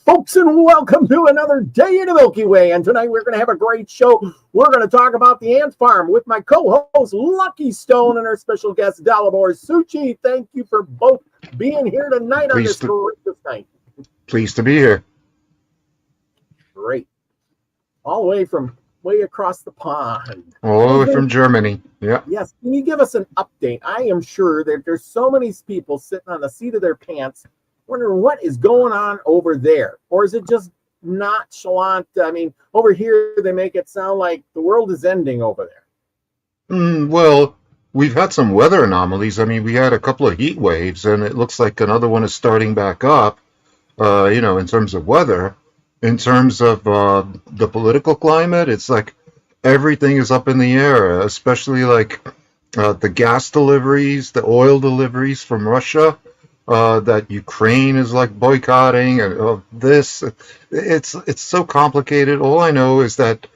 folks, and welcome to another day in the Milky Way. And tonight we're going to have a great show. We're going to talk about the ant farm with my co-host Lucky Stone and our special guest Dalibor. Suchy, thank you for both being here tonight on this gorgeous night. Pleased to be here. Great. All the way from way across the pond. All the way from Germany. Yeah. Yes. Can you give us an update? I am sure that there's so many people sitting on the seat of their pants wondering what is going on over there. Or is it just nonchalant? I mean, over here they make it sound like the world is ending over there. Well, we've had some weather anomalies. I mean, we had a couple of heat waves, and it looks like another one is starting back up, in terms of weather. In terms of the political climate, it's like everything is up in the air, especially like the gas deliveries, the oil deliveries from Russia. That Ukraine is like boycotting, and this, it's so complicated. All I know is that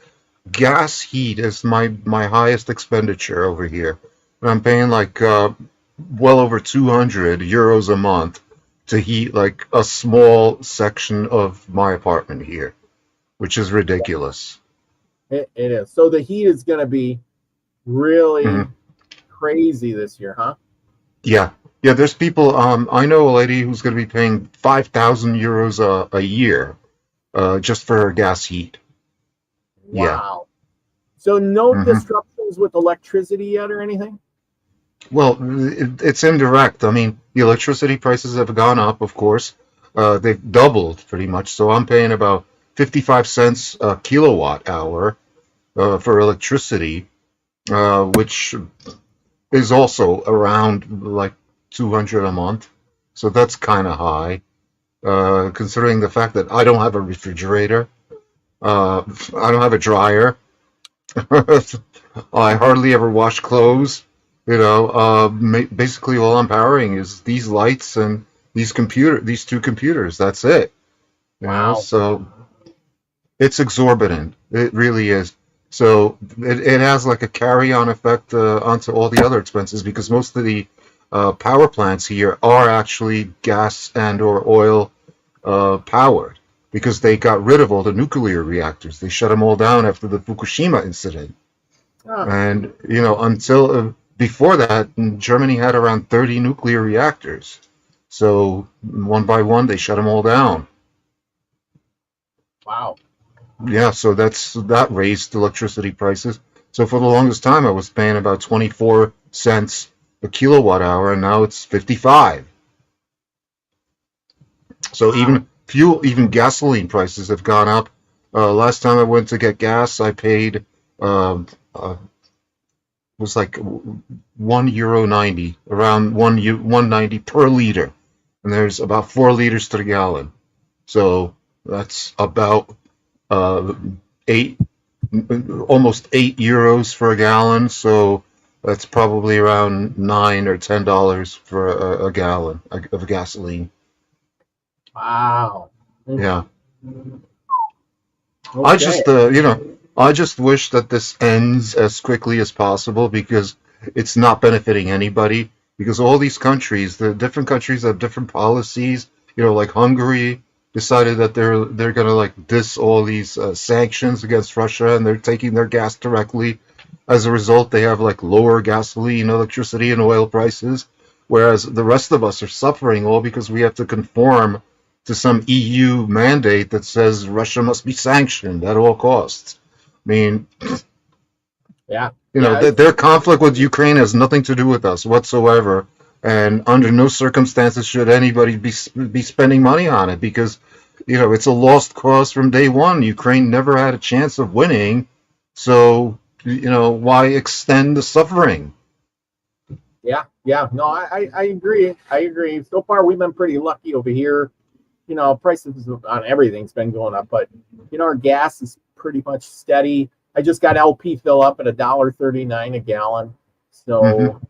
gas heat is my highest expenditure over here, and I'm paying like well over 200 euros a month to heat like a small section of my apartment here, which is ridiculous. It is. So the heat is going to be really crazy this year, huh? Yeah. Yeah, there's people, I know a lady who's going to be paying 5,000 euros a year just for her gas heat. Wow. Yeah. So no disruptions with electricity yet or anything? Well, it's indirect. I mean, the electricity prices have gone up, of course. They've doubled pretty much. So I'm paying about 55 cents a kilowatt hour for electricity, which is also around like 200 a month, so that's kind of high, considering the fact that I don't have a refrigerator, I don't have a dryer, I hardly ever wash clothes. Basically all I'm powering is these lights and these two computers. That's it. Wow. So it's exorbitant. It really is. So it has like a carry-on effect onto all the other expenses, because most of the power plants here are actually gas and or oil powered, because they got rid of all the nuclear reactors. They shut them all down after the Fukushima incident. Oh. And, until before that, Germany had around 30 nuclear reactors. So one by one, they shut them all down. Wow. Yeah, so that raised electricity prices. So for the longest time, I was paying about 24 cents a kilowatt hour, and now it's 55. So even gasoline prices have gone up. Last time I went to get gas, I paid was like €1.90, around 1.90 per liter, and there's about 4 liters to the gallon. So that's about almost 8 euros for a gallon. So that's probably around $9 or $10 for a gallon of gasoline. Wow. Yeah. Okay. I just wish that this ends as quickly as possible, because it's not benefiting anybody. Because all these countries, the different countries have different policies. Like Hungary decided that they're going to like diss all these sanctions against Russia, and they're taking their gas directly. As a result, they have like lower gasoline, electricity, and oil prices, whereas the rest of us are suffering all because we have to conform to some EU mandate that says Russia must be sanctioned at all costs. I mean, their conflict with Ukraine has nothing to do with us whatsoever, and under no circumstances should anybody be spending money on it, because it's a lost cause from day one. Ukraine never had a chance of winning, so why extend the suffering? Yeah. No, I agree. So far, we've been pretty lucky over here. Prices on everything's been going up, but our gas is pretty much steady. I just got LP fill up at $1.39 a gallon, so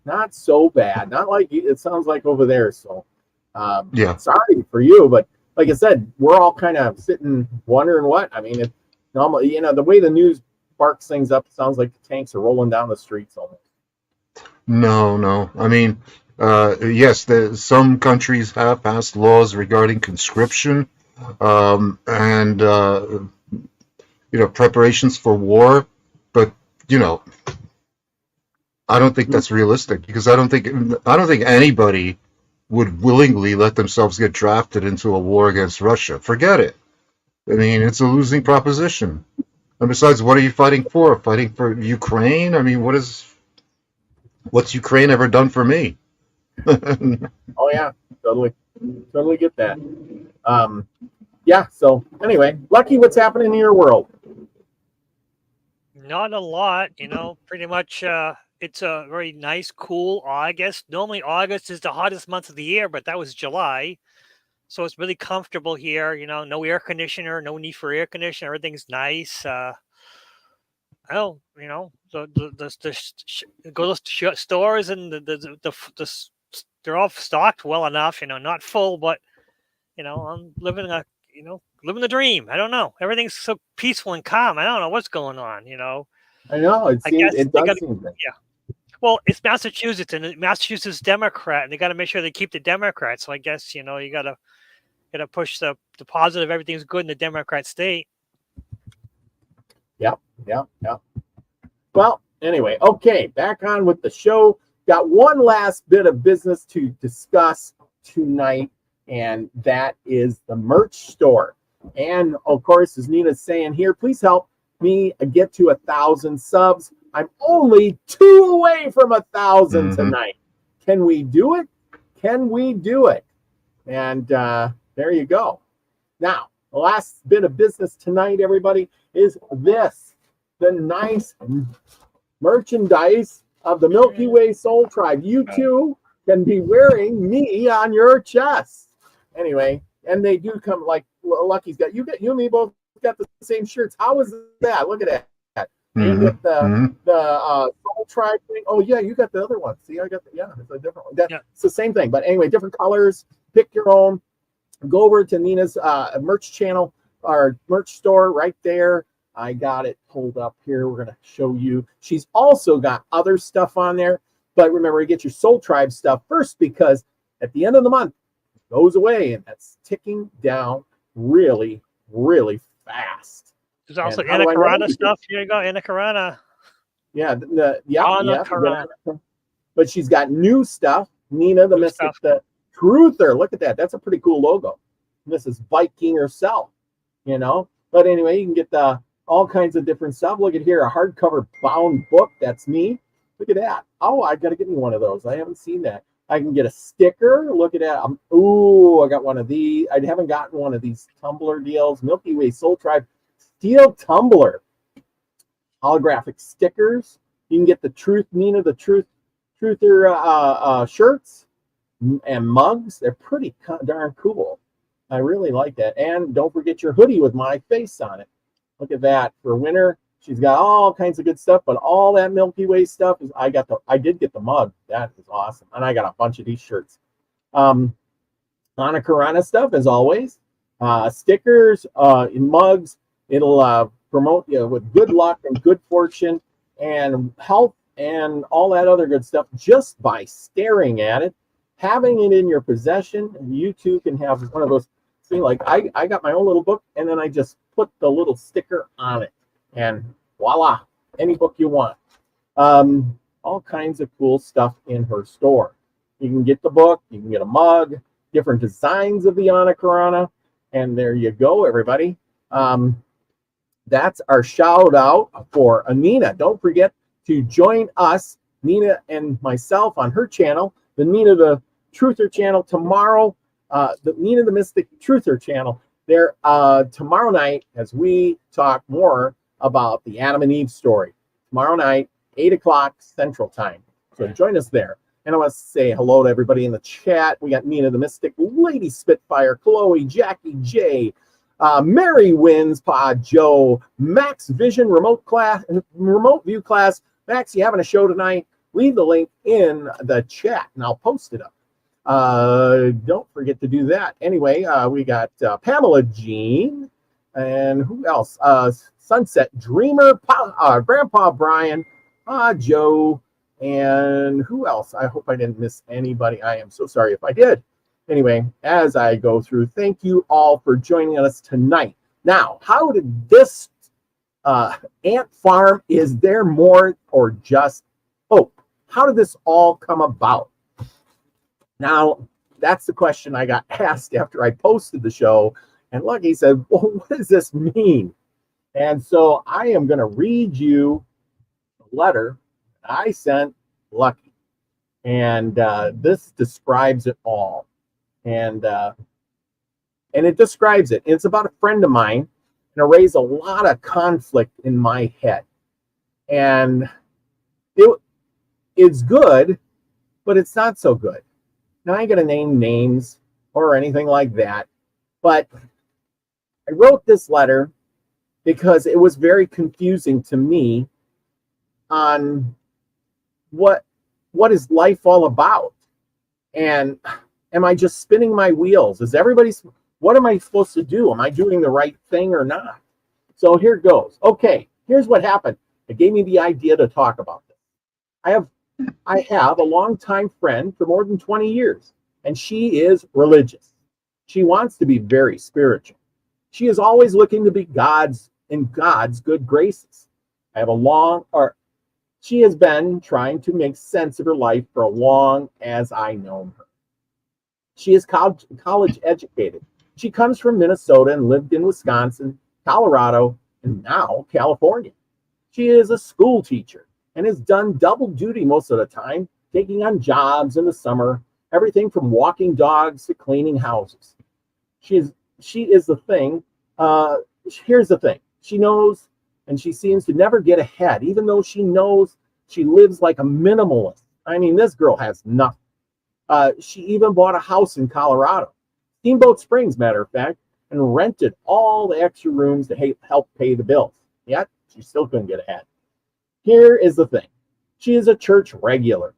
not so bad. Not like it sounds like over there. So sorry for you, but like I said, we're all kind of sitting wondering what. I mean, normally, the way the news sparks things up, it sounds like the tanks are rolling down the streets almost. No. I mean, yes, some countries have passed laws regarding conscription, and preparations for war. But I don't think that's realistic, because I don't think anybody would willingly let themselves get drafted into a war against Russia. Forget it. I mean, it's a losing proposition. And besides, what are you fighting for? Fighting for Ukraine? I mean, what's Ukraine ever done for me? Oh yeah, totally get that. Yeah. So anyway, Lucky, what's happening in your world? Not a lot, pretty much it's a very nice, cool August. Normally August is the hottest month of the year, but that was July. So it's really comfortable here, no air conditioner, no need for air conditioner. Everything's nice. Go to stores and they're all stocked well enough, not full, but I'm living living the dream. I don't know. Everything's so peaceful and calm. I don't know what's going on. I know it I seems guess it they does got seem that. yeah. Well, it's Massachusetts, and Massachusetts Democrat, and they got to make sure they keep the Democrats. So I guess you gotta push the positive. Everything's good in the Democrat state. Yeah. Well, anyway, okay, back on with the show. Got one last bit of business to discuss tonight, and that is the merch store. And of course, as Nina's saying here, please help me get to 1,000 subs. I'm only 2 away from 1,000 tonight. Can we do it? Can we do it? And there you go. Now, the last bit of business tonight, everybody, is this. The nice merchandise of the Milky Way Soul Tribe. You too can be wearing me on your chest. Anyway, and they do come like Lucky's got. You and me both got the same shirts. How is that? Look at that. You get the Soul Tribe thing. Oh yeah, you got the other one. See, I got it's a different one. It's the same thing, but anyway, different colors. Pick your own. Go over to Nina's merch channel, our merch store right there. I got it pulled up here. We're going to show you. She's also got other stuff on there. But remember, you get your Soul Tribe stuff first, because at the end of the month, it goes away. And that's ticking down really, really fast. There's also Anna Karana stuff. Here you go, Anna Karana. Yeah. Yeah. But she's got new stuff. Nina, the Mystic, the Truther. Look at that. That's a pretty cool logo. This is Viking herself, But anyway, you can get all kinds of different stuff. Look at here, a hardcover bound book. That's me. Look at that. Oh, I got to get me one of those. I haven't seen that. I can get a sticker. Look at that. I got one of these. I haven't gotten one of these tumbler deals. Milky Way Soul Tribe Steel Tumbler. Holographic stickers. You can get the Nina, the Truther shirts and mugs. They're pretty darn cool. I really like that. And don't forget your hoodie with my face on it. Look at that for winter. She's got all kinds of good stuff, but all that Milky Way stuff is. I did get the mug. That is awesome, and I got a bunch of these shirts. Anna Karana stuff as always. Stickers, mugs. It'll promote you with good luck and good fortune and health and all that other good stuff just by staring at it, having it in your possession. And you too can have one of those. See, like I got my own little book, and then I just put the little sticker on it, and voila, any book you want. All kinds of cool stuff in her store. You can get the book, you can get a mug, different designs of the Anna Karana, and there you go, everybody. That's our shout out for Nina. Don't forget to join us, Nina and myself, on her channel, the Nina the Truther channel tomorrow. The Nina the Mystic Truther channel there tomorrow night, as we talk more about the Adam and Eve story. Tomorrow night, 8 o'clock Central Time. So join us there. And I want to say hello to everybody in the chat. We got Nina the Mystic, Lady Spitfire, Chloe, Jackie J, Mary Wins, Pod Joe, Max Vision, remote view class. Max, you having a show tonight? Leave the link in the chat, and I'll post it up. Don't forget to do that. Anyway, we got Pamela Jean, and who else? Sunset Dreamer, Grandpa Brian, Joe, and who else? I hope I didn't miss anybody. I am so sorry if I did. anyway, as I go through, thank you all for joining us tonight. Now, how did this ant farm, is there more or just hope? How did this all come about? Now, that's the question I got asked after I posted the show. And Lucky said, well, what does this mean? And so I am going to read you a letter I sent Lucky. And this describes it all. And it describes it. It's about a friend of mine, and it raised a lot of conflict in my head. And it's good, but it's not so good. Now, I ain't going to name names or anything like that, but I wrote this letter because it was very confusing to me on what is life all about? And am I just spinning my wheels? What am I supposed to do? Am I doing the right thing or not? So here goes. Okay, here's what happened. It gave me the idea to talk about this. I have a longtime friend for more than 20 years, and she is religious. She wants to be very spiritual. She is always looking to be God's good graces. She has been trying to make sense of her life for as long as I know her. She is college educated. She comes from Minnesota and lived in Wisconsin, Colorado, and now California. She is a school teacher and has done double duty most of the time, taking on jobs in the summer, everything from walking dogs to cleaning houses. She is the thing. Here's the thing. She knows, and she seems to never get ahead, even though she knows she lives like a minimalist. I mean, this girl has nothing. She even bought a house in Colorado, Steamboat Springs, matter of fact, and rented all the extra rooms to help pay the bills. Yet, she still couldn't get ahead. Here is the thing. She is a church regular.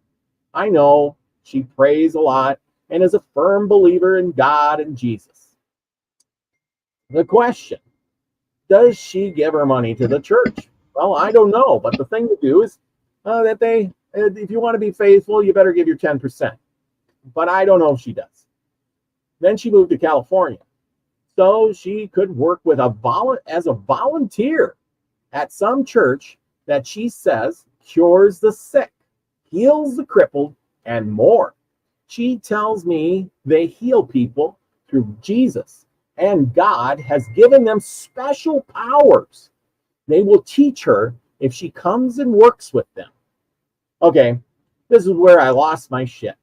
I know she prays a lot and is a firm believer in God and Jesus. The question, does she give her money to the church? Well, I don't know, but the thing to do is if you want to be faithful, you better give your 10%. But I don't know if she does. Then she moved to California, so she could work with as a volunteer at some church that she says cures the sick, heals the crippled, and more. She tells me they heal people through Jesus, and God has given them special powers. They will teach her if she comes and works with them. Okay, this is where I lost my shit.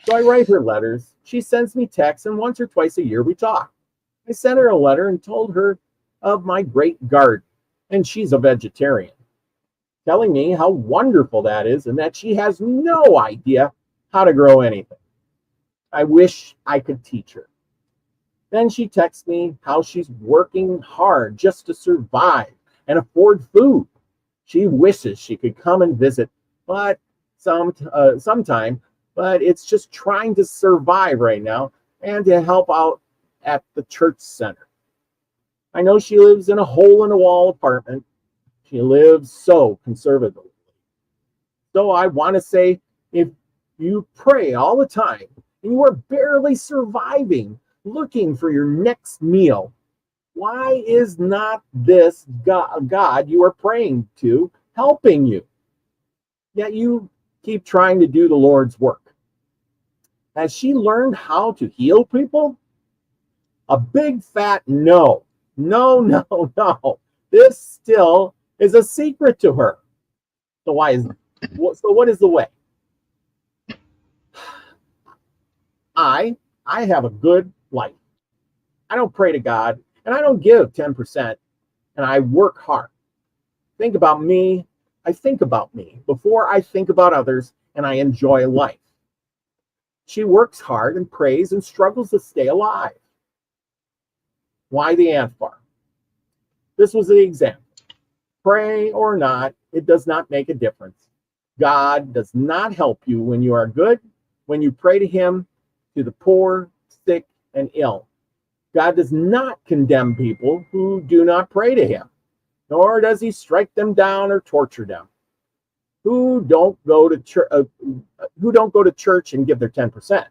So I write her letters. She sends me texts, and once or twice a year we talk. I sent her a letter and told her of my great garden, and she's a vegetarian, telling me how wonderful that is and that she has no idea how to grow anything. I wish I could teach her. Then she texts me how she's working hard just to survive and afford food. She wishes she could come and visit, but sometime, but it's just trying to survive right now and to help out at the church center. I know she lives in a hole-in-the-wall apartment. She lives so conservatively. So I want to say, if you pray all the time and you are barely surviving, looking for your next meal, why is not this God you are praying to helping you? Yet you keep trying to do the Lord's work. Has she learned how to heal people? A big fat no. No, no, no. This still is a secret to her. So what is the way? I have a good life. I don't pray to God, and I don't give 10%, and I work hard. Think about me. I think about me before I think about others, and I enjoy life. She works hard and prays and struggles to stay alive. Why the ant farm? This was the example. Pray or not, it does not make a difference. God does not help you when you are good, when you pray to him, to the poor, sick, and ill. God does not condemn people who do not pray to him, nor does he strike them down or torture them. Who don't go to church and give their 10%.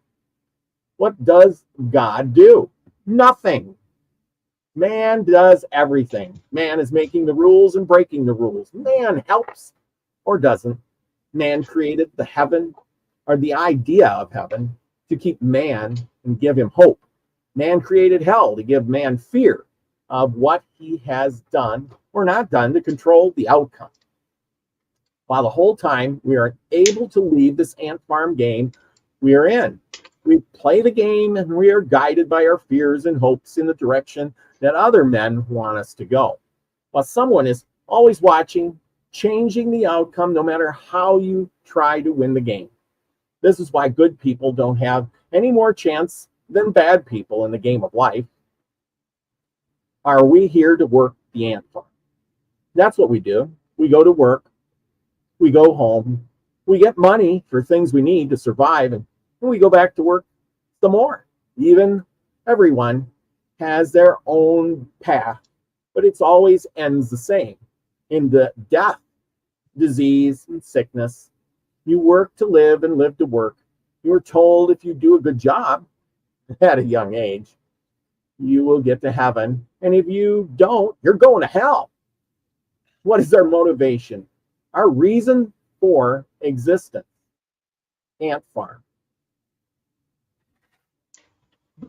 What does God do? Nothing. Man does everything. Man is making the rules and breaking the rules. Man helps or doesn't. Man created the heaven or the idea of heaven to keep man and give him hope. Man created hell to give man fear of what he has done or not done to control the outcome. While the whole time we are able to leave this ant farm game we are in. We play the game and we are guided by our fears and hopes in the direction that other men want us to go. While someone is always watching, changing the outcome no matter how you try to win the game. This is why good people don't have any more chance than bad people in the game of life. Are we here to work the ant farm? That's what we do. We go to work, we go home, we get money for things we need to survive, and we go back to work some more. Even everyone has their own path, but it's always ends the same. In the death, disease, and sickness, you work to live and live to work. You were told if you do a good job at a young age, you will get to heaven. And if you don't, you're going to hell. What is our motivation? Our reason for existence? Ant farm.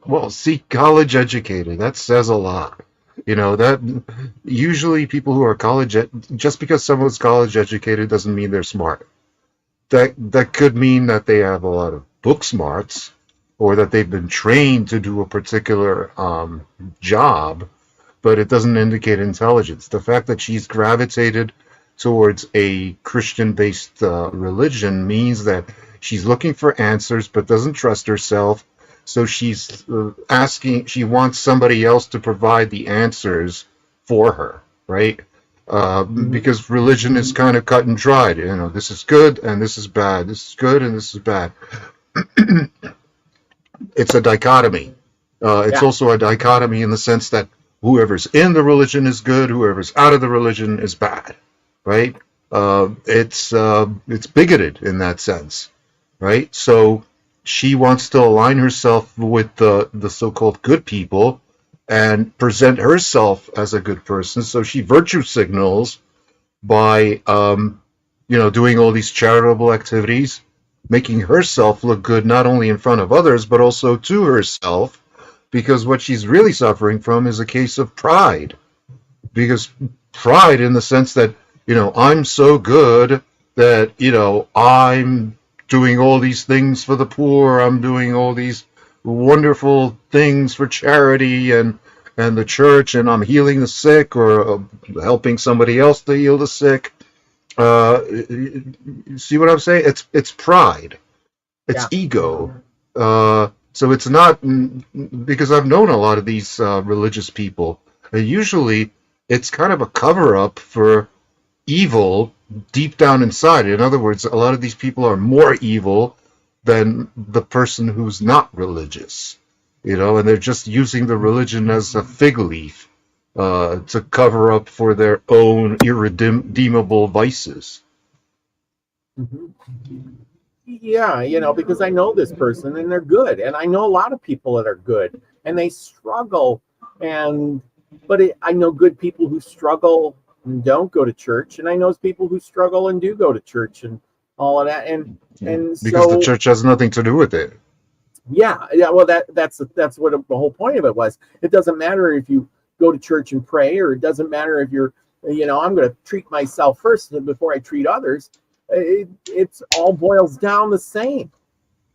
Well, see, college educated, that says a lot. That usually people who are just because someone's college educated doesn't mean they're smart. That could mean that they have a lot of book smarts, or that they've been trained to do a particular job, but it doesn't indicate intelligence. The fact that she's gravitated towards a Christian-based religion means that she's looking for answers but doesn't trust herself. So she's she wants somebody else to provide the answers for her, right? Because religion is kind of cut and dried. This is good and this is bad. This is good and this is bad. It's a dichotomy. It's also a dichotomy in the sense that whoever's in the religion is good, whoever's out of the religion is bad, right? It's bigoted in that sense, right? So she wants to align herself with the so-called good people and present herself as a good person. So she virtue signals by, doing all these charitable activities, making herself look good not only in front of others, but also to herself, because what she's really suffering from is a case of pride. Because pride in the sense that, I'm so good that, I'm doing all these things for the poor, I'm doing all these wonderful things for charity and the church, and I'm healing the sick or helping somebody else to heal the sick. See what I'm saying? It's pride. It's ego. So it's not, because I've known a lot of these religious people, and usually it's kind of a cover-up for evil deep down inside. In other words, a lot of these people are more evil than the person who's not religious, and they're just using the religion as a fig leaf to cover up for their own irredeemable vices. Yeah, because I know this person and they're good, and I know a lot of people that are good and they struggle, but I know good people who struggle and don't go to church, and I know people who struggle and do go to church and all of that, and because the church has nothing to do with it. Yeah. Well, that's what the whole point of it was. It doesn't matter if you go to church and pray, or it doesn't matter if you're, I'm going to treat myself first before I treat others. It's all boils down the same.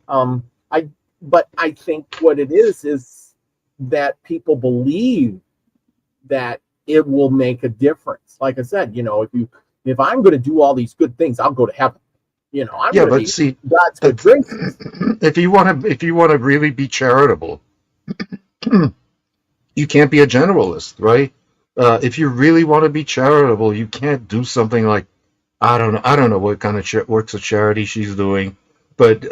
But I think what it is that people believe that it will make a difference. Like I said, if I'm going to do all these good things, I'll go to heaven. But see, God's good graces. If you want to really be charitable, you can't be a generalist, right? If you really want to be charitable, you can't do something like, I don't know what kind of works of charity she's doing, but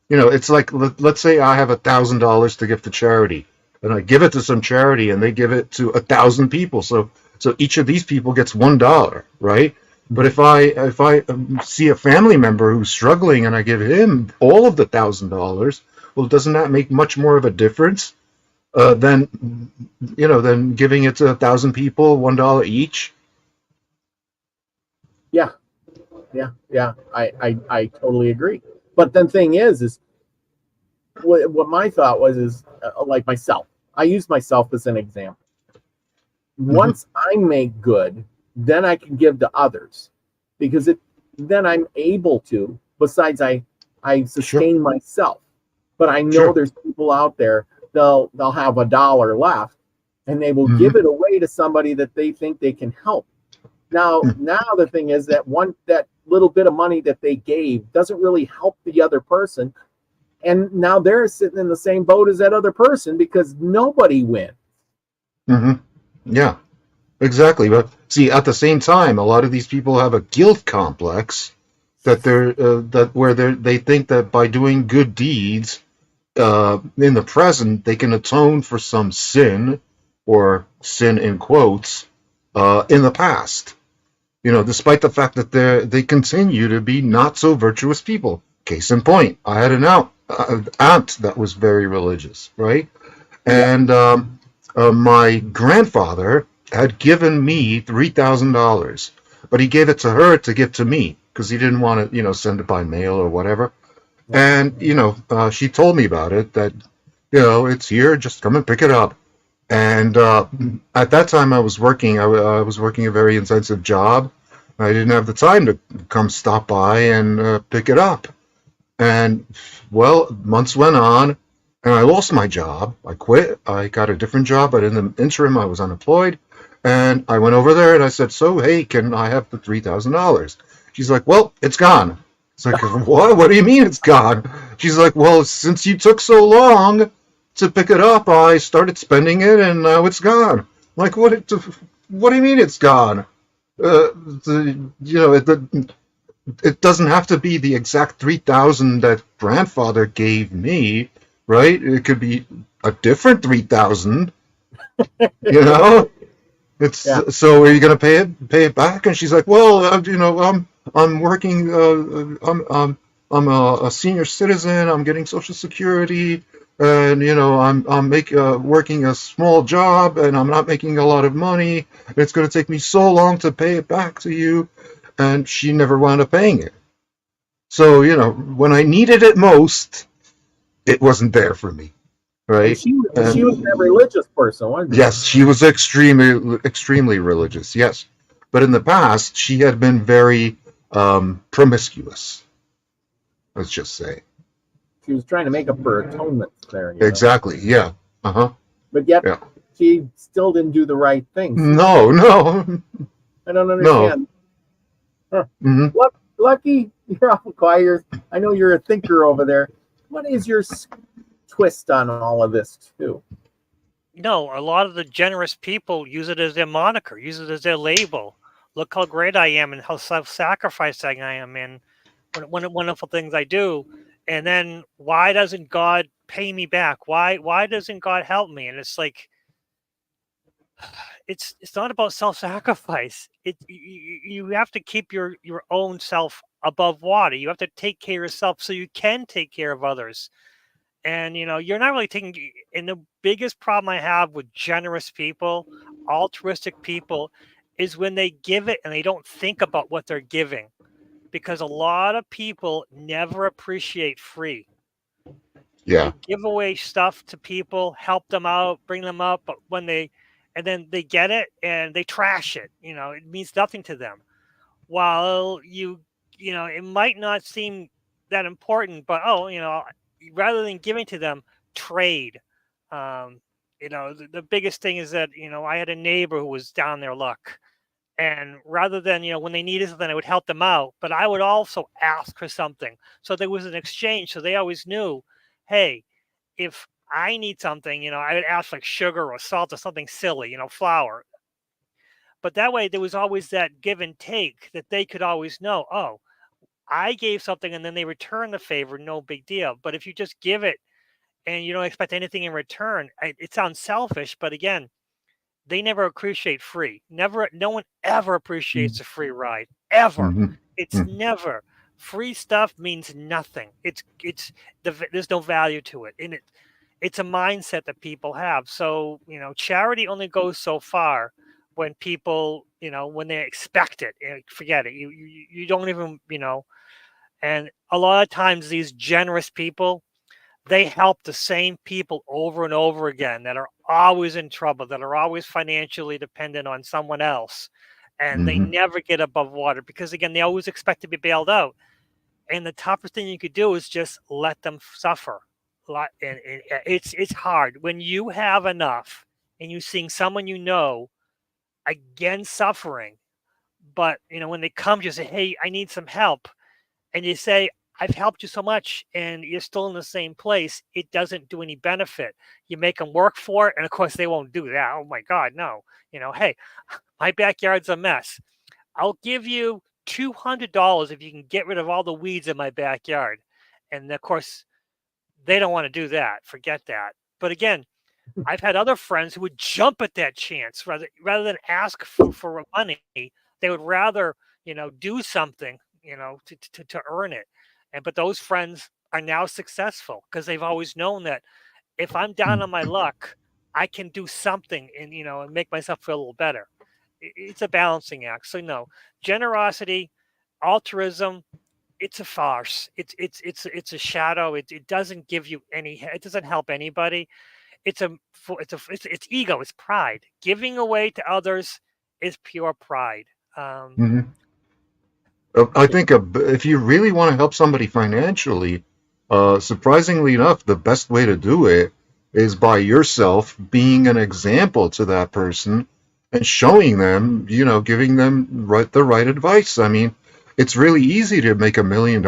it's like, let's say I have $1,000 to give to charity, and I give it to some charity, and they give it to 1,000 people. So each of these people gets $1, right? But if I see a family member who's struggling and I give him all of the $1,000, Well, doesn't that make much more of a difference than than giving it to 1,000 people, $1 each? Yeah, yeah. I totally agree. But the thing is what my thought was is like myself. I use myself as an example. Once I make good, then I can give to others, because then I'm able to. Besides, I sustain myself, but I know there's people out there, they'll have $1 left, and they will give it away to somebody that they think they can help. Now the thing is that that little bit of money that they gave doesn't really help the other person, and now they're sitting in the same boat as that other person because nobody wins. Yeah, exactly. But see, at the same time, a lot of these people have a guilt complex that they think that by doing good deeds in the present, they can atone for some sin, or sin in quotes, in the past. Despite the fact that they continue to be not so virtuous people. Case in point, I had an aunt that was very religious, right? And my grandfather had given me $3,000, but he gave it to her to give to me because he didn't want to, send it by mail or whatever. And she told me about it, that it's here, just come and pick it up. And at that time, I was working. I was working a very intensive job. I didn't have the time to come stop by and pick it up. And well, months went on, and I lost my job. I quit. I got a different job, but in the interim, I was unemployed. And I went over there and I said, "So, hey, can I have the $3,000?" She's like, "Well, it's gone." It's like, "What? What do you mean it's gone?" She's like, "Well, since you took so long to pick it up, I started spending it, and now it's gone." I'm like, what do you mean it's gone? It doesn't have to be the exact 3,000 that grandfather gave me, right? It could be a different 3,000. It's so are you going to pay it back? And she's like, "Well, I'm working. I'm a senior citizen. I'm getting Social Security, and I'm working a small job, and I'm not making a lot of money. It's going to take me so long to pay it back to you." And she never wound up paying it. So when I needed it most, it wasn't there for me, right? She was a religious person, wasn't she? Yes, she was extremely religious. Yes, but in the past, she had been very promiscuous. Let's just say. She was trying to make up for atonement there. Exactly. Yeah. But yet, she still didn't do the right thing. No. I don't understand. Huh. Lucky, you're awful quiet. I know you're a thinker over there. What is your twist on all of this too? A lot of the generous people use it as their moniker, use it as their label. Look how great I am and how self-sacrificing I am, and what wonderful things I do. And then why doesn't God pay me back? Why doesn't God help me? And it's like, it's not about self-sacrifice. You have to keep your own self above water. You have to take care of yourself so you can take care of others. And you're not really taking. And the biggest problem I have with generous people, altruistic people, is when they give it and they don't think about what they're giving, because a lot of people never appreciate free. Yeah. They give away stuff to people, help them out, bring them up, but then they get it and they trash it. It means nothing to them. While it might not seem that important, but rather than giving to them, trade. The biggest thing is that I had a neighbor who was down their luck, and rather than when they needed something, I would help them out, but I would also ask for something. So there was an exchange. So they always knew, hey, if I need something, I would ask like sugar or salt or something silly, flour. But that way there was always that give and take that they could always know, oh, I gave something and then they return the favor, no big deal. But if you just give it and you don't expect anything in return, it sounds selfish, but again, they never appreciate free. No one ever appreciates a free ride, ever. It's never. free stuff means nothing. There's no value to it, and it's a mindset that people have. So charity only goes so far when people when they expect it. Forget it. You don't even And a lot of times these generous people, they help the same people over and over again that are always in trouble, that are always financially dependent on someone else. And they Hmm. never get above water because, again, they always expect to be bailed out. And the toughest thing you could do is just let them suffer. And it's hard when you have enough and you're seeing someone again suffering. But when they come to you say, "Hey, I need some help," and you say, "I've helped you so much," and you're still in the same place, it doesn't do any benefit. You make them work for it, and of course they won't do that. Oh my God, no. Hey, my backyard's a mess. I'll give you $200 if you can get rid of all the weeds in my backyard. And of course, they don't want to do that. Forget that. But again, I've had other friends who would jump at that chance rather than ask for money. They would rather, do something, to earn it. But those friends are now successful because they've always known that if I'm down on my luck, I can do something and make myself feel a little better. It's a balancing act. So no, generosity, altruism, it's a farce. It's a shadow. It doesn't give you any. It doesn't help anybody. It's ego. It's pride. Giving away to others is pure pride. Hmm. I think if you really want to help somebody financially, surprisingly enough, the best way to do it is by yourself being an example to that person and showing them, giving them the right advice. I mean, it's really easy to make $1 million.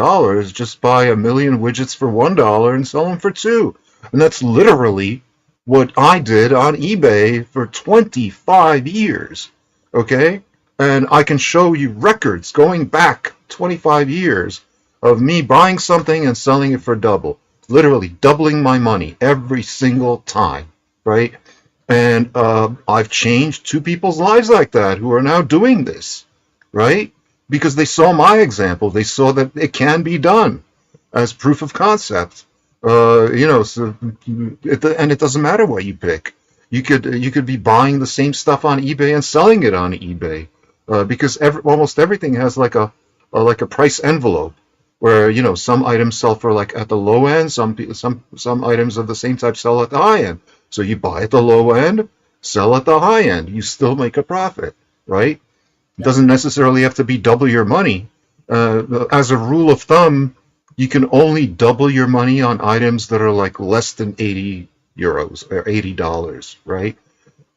Just buy a million widgets for $1 and sell them for two. And that's literally what I did on eBay for 25 years. Okay? And I can show you records going back 25 years of me buying something and selling it for double, literally doubling my money every single time, right? And I've changed two people's lives like that who are now doing this, right? Because they saw my example. They saw that it can be done as proof of concept. So and it doesn't matter what you pick. You could be buying the same stuff on eBay and selling it on eBay, because almost everything has like a price envelope where some items sell for like at the low end, some items of the same type sell at the high end. So you buy at the low end, sell at the high end, you still make a profit, right? It doesn't necessarily have to be double your money. As a rule of thumb, you can only double your money on items that are like less than €80 or $80, right?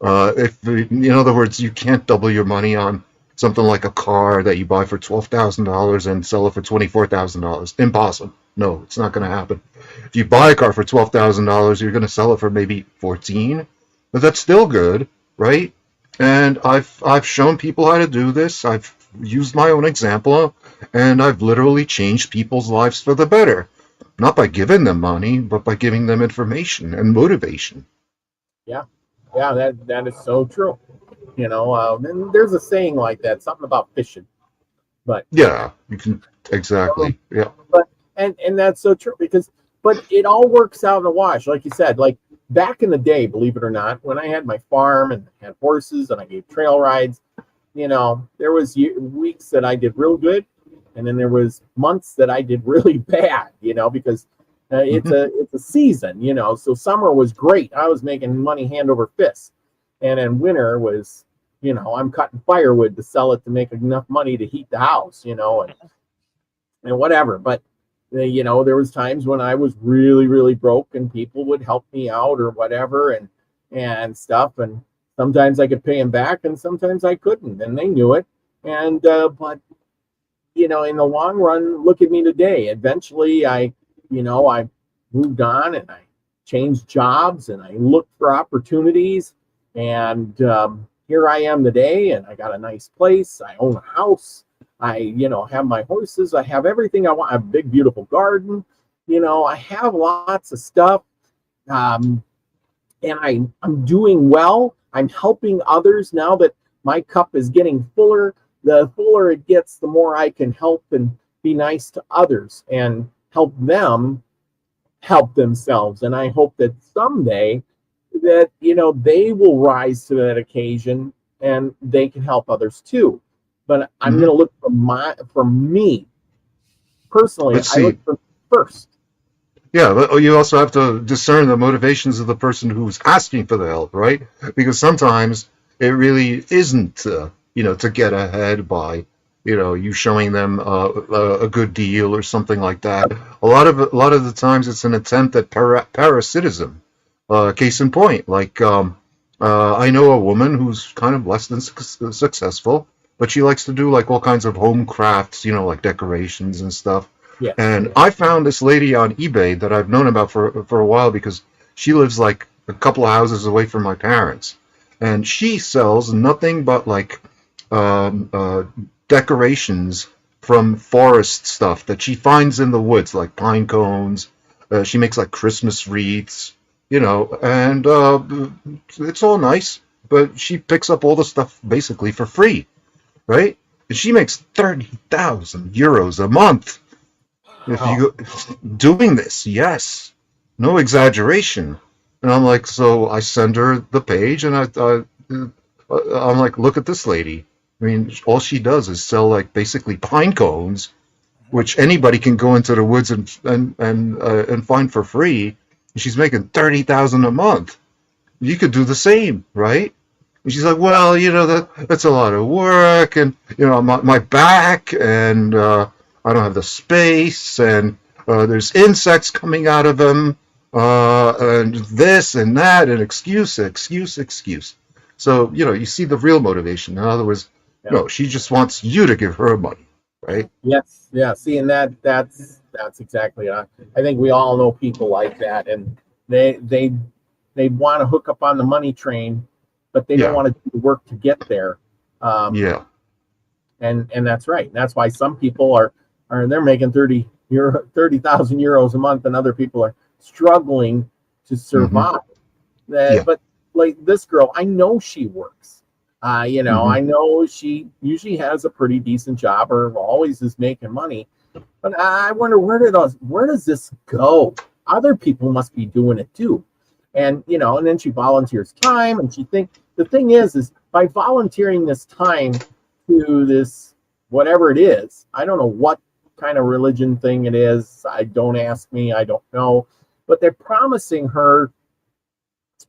In other words, you can't double your money on something like a car that you buy for $12,000 and sell it for $24,000. Impossible. No, it's not going to happen. If you buy a car for $12,000, you're going to sell it for maybe 14, but that's still good, right? And I've shown people how to do this. I've used my own example, and I've literally changed people's lives for the better. Not by giving them money, but by giving them information and motivation. Yeah, yeah, that is so true. And there's a saying like that, something about fishing, but Yeah, you can exactly. Yeah. but and that's so true but it all works out in a wash, like you said. Like back in the day, believe it or not, when I had my farm and had horses and I gave trail rides, there was weeks that I did real good, and then there was months that I did really bad, because it's a season, So summer was great. I was making money hand over fist, and then winter was, I'm cutting firewood to sell it to make enough money to heat the house, and whatever. But there was times when I was really, really broke, and people would help me out or whatever, and stuff. And sometimes I could pay them back, and sometimes I couldn't, and they knew it. And but in the long run, look at me today. Eventually, I moved on, and I changed jobs, and I looked for opportunities, and here I am today, and I got a nice place. I own a house. I, have my horses. I have everything I want. I have a big, beautiful garden. I have lots of stuff. And I'm doing well. I'm helping others now that my cup is getting fuller. The fuller it gets, the more I can help and be nice to others and help them help themselves. And I hope that someday that, they will rise to that occasion and they can help others too. But I'm going to look for me personally. I look for first. Yeah, but you also have to discern the motivations of the person who's asking for the help, right? Because sometimes it really isn't, to get ahead by, you showing them a good deal or something like that. A lot of the times it's an attempt at parasitism. Case in point, like I know a woman who's kind of less than successful, but she likes to do like all kinds of home crafts, like decorations and stuff. Yeah. And I found this lady on eBay that I've known about for a while because she lives like a couple of houses away from my parents. And she sells nothing but like decorations from forest stuff that she finds in the woods, like pine cones. She makes like Christmas wreaths, and it's all nice, but she picks up all the stuff basically for free, right? And she makes 30,000 euros a month. If you doing this, yes, no exaggeration. And I'm like, so I send her the page, and I'm like, look at this lady. I mean, all she does is sell like basically pine cones, which anybody can go into the woods and find for free. And she's making 30,000 a month. You could do the same, right? And she's like, well, that's a lot of work, and my back, and I don't have the space, and there's insects coming out of them, and this and that, and excuse. So, you see the real motivation. In other words, no, she just wants you to give her money, right? Yes, yeah. See, and that's exactly. I think we all know people like that, and they want to hook up on the money train, but they don't want to do the work to get there. And that's right. And that's why some people are they're making 30,000 euros a month, and other people are struggling to survive. But like this girl, I know she works. I know she usually has a pretty decent job, or always is making money. But I wonder where does this go? Other people must be doing it too. And and then she volunteers time, and the thing is by volunteering this time to this whatever it is, I don't know what kind of religion thing it is. Don't ask me, I don't know. But they're promising her,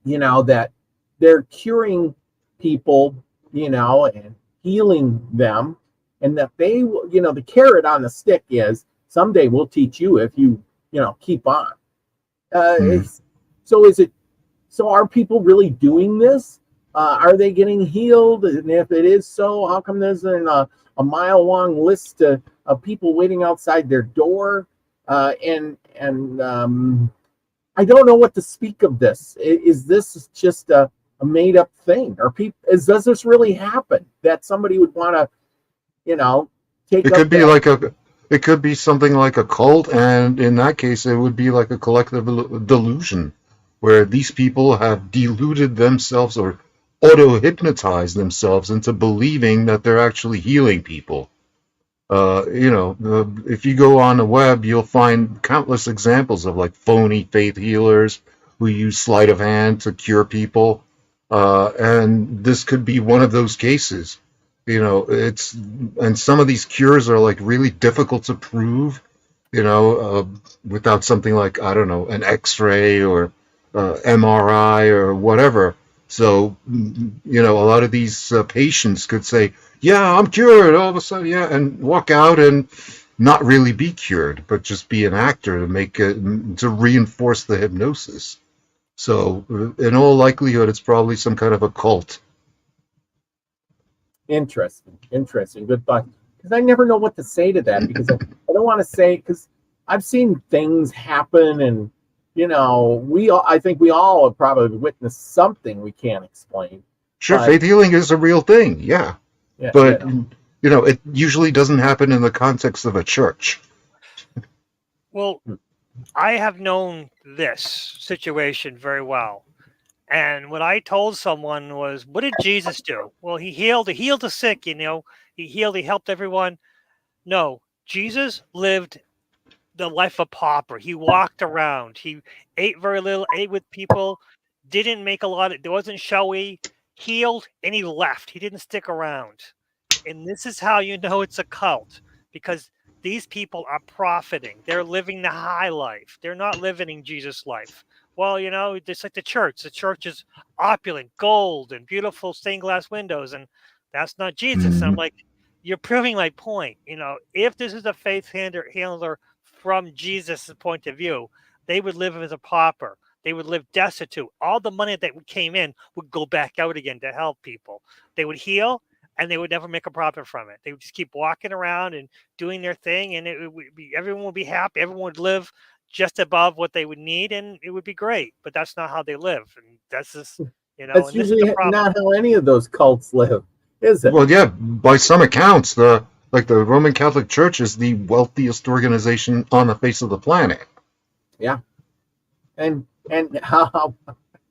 that they're curing people, and healing them, and that they will, the carrot on the stick is someday we'll teach you if you, keep on. So are people really doing this? Are they getting healed? And if it is so, how come there's a mile-long list of people waiting outside their door? And I don't know what to speak of this. Is this just a made-up thing? Or does this really happen? That somebody would want to, take it could be it could be something like a cult, and in that case, it would be like a collective delusion, where these people have deluded themselves or auto-hypnotized themselves into believing that they're actually healing people. If you go on the web, you'll find countless examples of like phony faith healers who use sleight of hand to cure people. And this could be one of those cases. And some of these cures are like really difficult to prove, without something like, I don't know, an X-ray or MRI or whatever. So, a lot of these patients could say, yeah, I'm cured all of a sudden, yeah, and walk out and not really be cured, but just be an actor to reinforce the hypnosis. So, in all likelihood, it's probably some kind of a cult. Interesting. Good thought. Because I never know what to say to that, because I don't want to say, because I've seen things happen, and I think we all have probably witnessed something we can't explain. Sure, faith healing is a real thing, yeah. But it usually doesn't happen in the context of a church. Well, I have known this situation very well. And what I told someone was, what did Jesus do? Well, he healed the sick, he helped everyone. No, Jesus lived the life of pauper. He walked around. He ate very little, ate with people, didn't make a lot. It wasn't showy. Healed, and he left. He didn't stick around. And this is how you know it's a cult, because these people are profiting. They're living the high life. They're not living Jesus' life. Well, it's like the church. The church is opulent, gold, and beautiful stained glass windows, and that's not Jesus. And I'm Mhm. like, you're proving my point. If this is a faith handler from Jesus' point of view, they would live as a pauper. They would live destitute. All the money that came in would go back out again to help people. They would heal, and they would never make a profit from it. They would just keep walking around and doing their thing, and everyone would be happy. Everyone would live just above what they would need, and it would be great. But that's not how they live, and that's just That's and this is the usually problem. not how any of those cults live, is it? Well, yeah, by some accounts, the Roman Catholic Church is the wealthiest organization on the face of the planet. Yeah. And how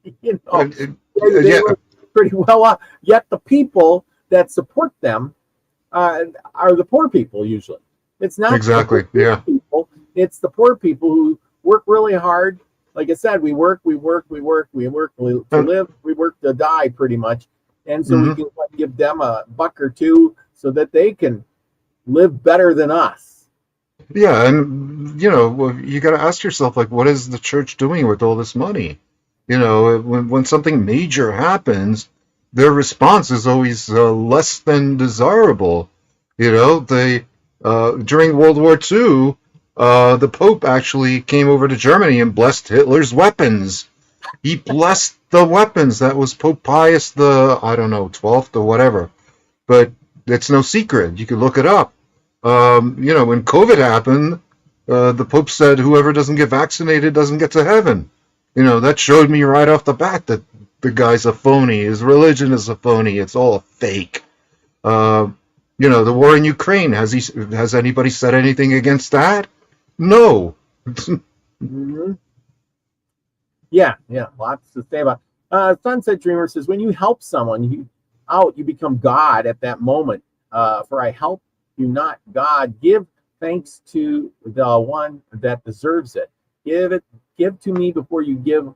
they Yeah, live pretty well off. Yet the people that support them are the poor people usually. It's not exactly. the Yeah. people. It's the poor people who work really hard. Like I said, we work to live, we work to die pretty much. And so we can give them a buck or two so that they can live better than us. Yeah, and you got to ask yourself, like, what is the church doing with all this money? When something major happens, their response is always less than desirable. They during World War II, the Pope actually came over to Germany and blessed Hitler's weapons. He blessed the weapons. That was Pope Pius the, I don't know, 12th or whatever. But it's no secret. You can look it up. When COVID happened, the Pope said whoever doesn't get vaccinated doesn't get to heaven. That showed me right off the bat that the guy's a phony. His religion is a phony. It's all a fake. The war in Ukraine, has anybody said anything against that? No. Mm-hmm. Yeah, lots to say about. Sunset Dreamer says, when you help someone you become God at that moment. For I help you, not God. Give thanks to the one that deserves it. Give to me before you give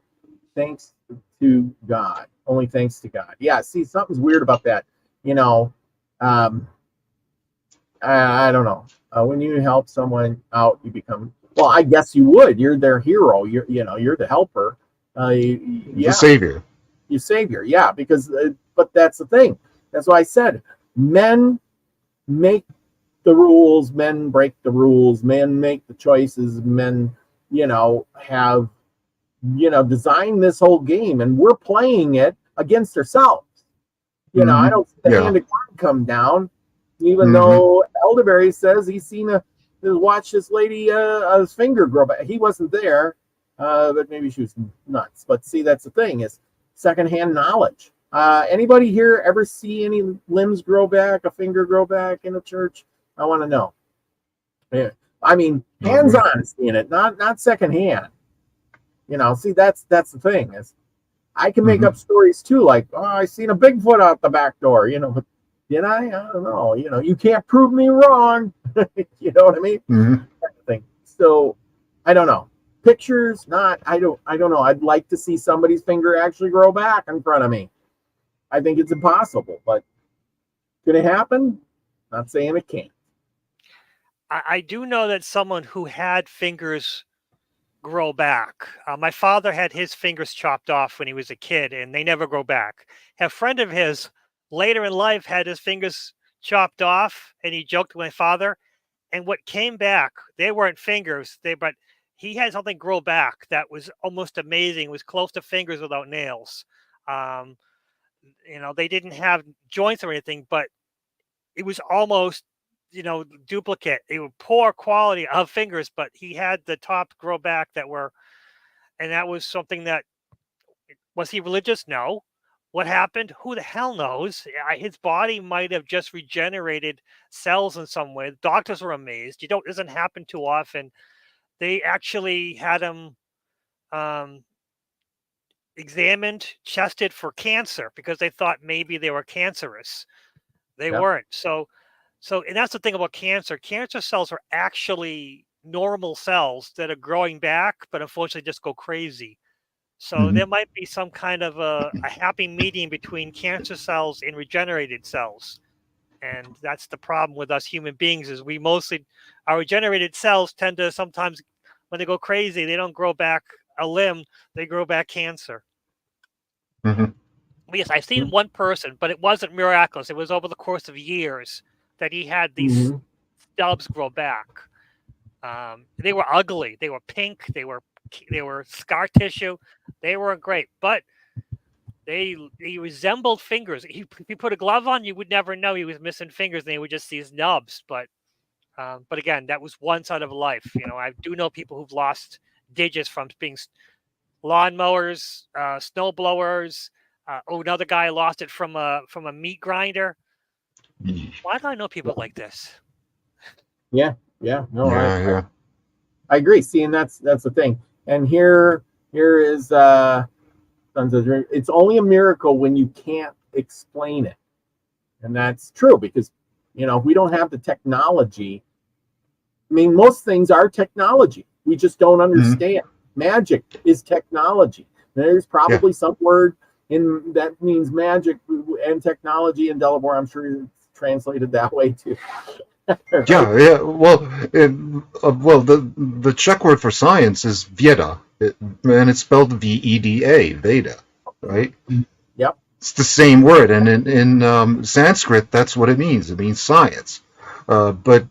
thanks to God. Only thanks to God. Yeah, see, something's weird about that. I don't know. When you help someone out, you become, well, I guess you would. You're their hero. You're the helper. The savior. You savior. Yeah, because but that's the thing. That's why I said men make the rules, men break the rules, men make the choices, men, have, designed this whole game, and we're playing it against ourselves. I don't see the hand of God come down, even though Elderberry says he's watched this lady his finger grow back. He wasn't there, but maybe she was nuts. But see, that's the thing, is secondhand knowledge. Anybody here ever see any limbs grow back, a finger grow back in a church? I want to know. Yeah. I mean, hands-on seeing it, not secondhand. See, that's the thing, is I can make up stories too, like, oh, I seen a Bigfoot out the back door, but did I? I don't know. You can't prove me wrong. You know what I mean? Kind of thing. So I don't know. Pictures, I don't know. I'd like to see somebody's finger actually grow back in front of me. I think it's impossible, but could it happen? Not saying it can't. I do know that someone who had fingers grow back. My father had his fingers chopped off when he was a kid, and they never grow back. A friend of his later in life had his fingers chopped off, and he joked with my father. And what came back, they weren't fingers, but he had something grow back that was almost amazing. It was close to fingers without nails. They didn't have joints or anything, but it was almost, duplicate. It was poor quality of fingers, but he had the top grow back and that was something that, was he religious? No. What happened? Who the hell knows? His body might have just regenerated cells in some way. The doctors were amazed. It doesn't happen too often. They actually had him examined, tested for cancer, because they thought maybe they were cancerous. They weren't. So So, and that's the thing about cancer. Cancer cells are actually normal cells that are growing back, but unfortunately just go crazy. So there might be some kind of a happy medium between cancer cells and regenerated cells. And that's the problem with us human beings is our regenerated cells tend to sometimes, when they go crazy, they don't grow back a limb, they grow back cancer. Mhm. Yes, I've seen one person, but it wasn't miraculous. It was over the course of years that he had these stubs grow back. They were ugly. They were pink. They were scar tissue. They weren't great, but they resembled fingers. If you put a glove on, you would never know he was missing fingers. And they were just these nubs. But again, that was once out of a life. You know, I do know people who've lost digits from being lawnmowers, snow blowers. Another guy lost it from a meat grinder. Why do I know people like this? No, Yeah. I agree. See, and that's the thing. And here is it's only a miracle when you can't explain it, and that's true because we don't have the technology. I mean, most things are technology. We just don't understand. Magic is technology. There's probably some word in that means magic and technology in Dalibor. I'm sure it's translated that way too. Right? Yeah. Well, the Czech word for science is Věda, and it's spelled Veda, Veda, right? Yep. It's the same word, and in Sanskrit, that's what it means. It means science. But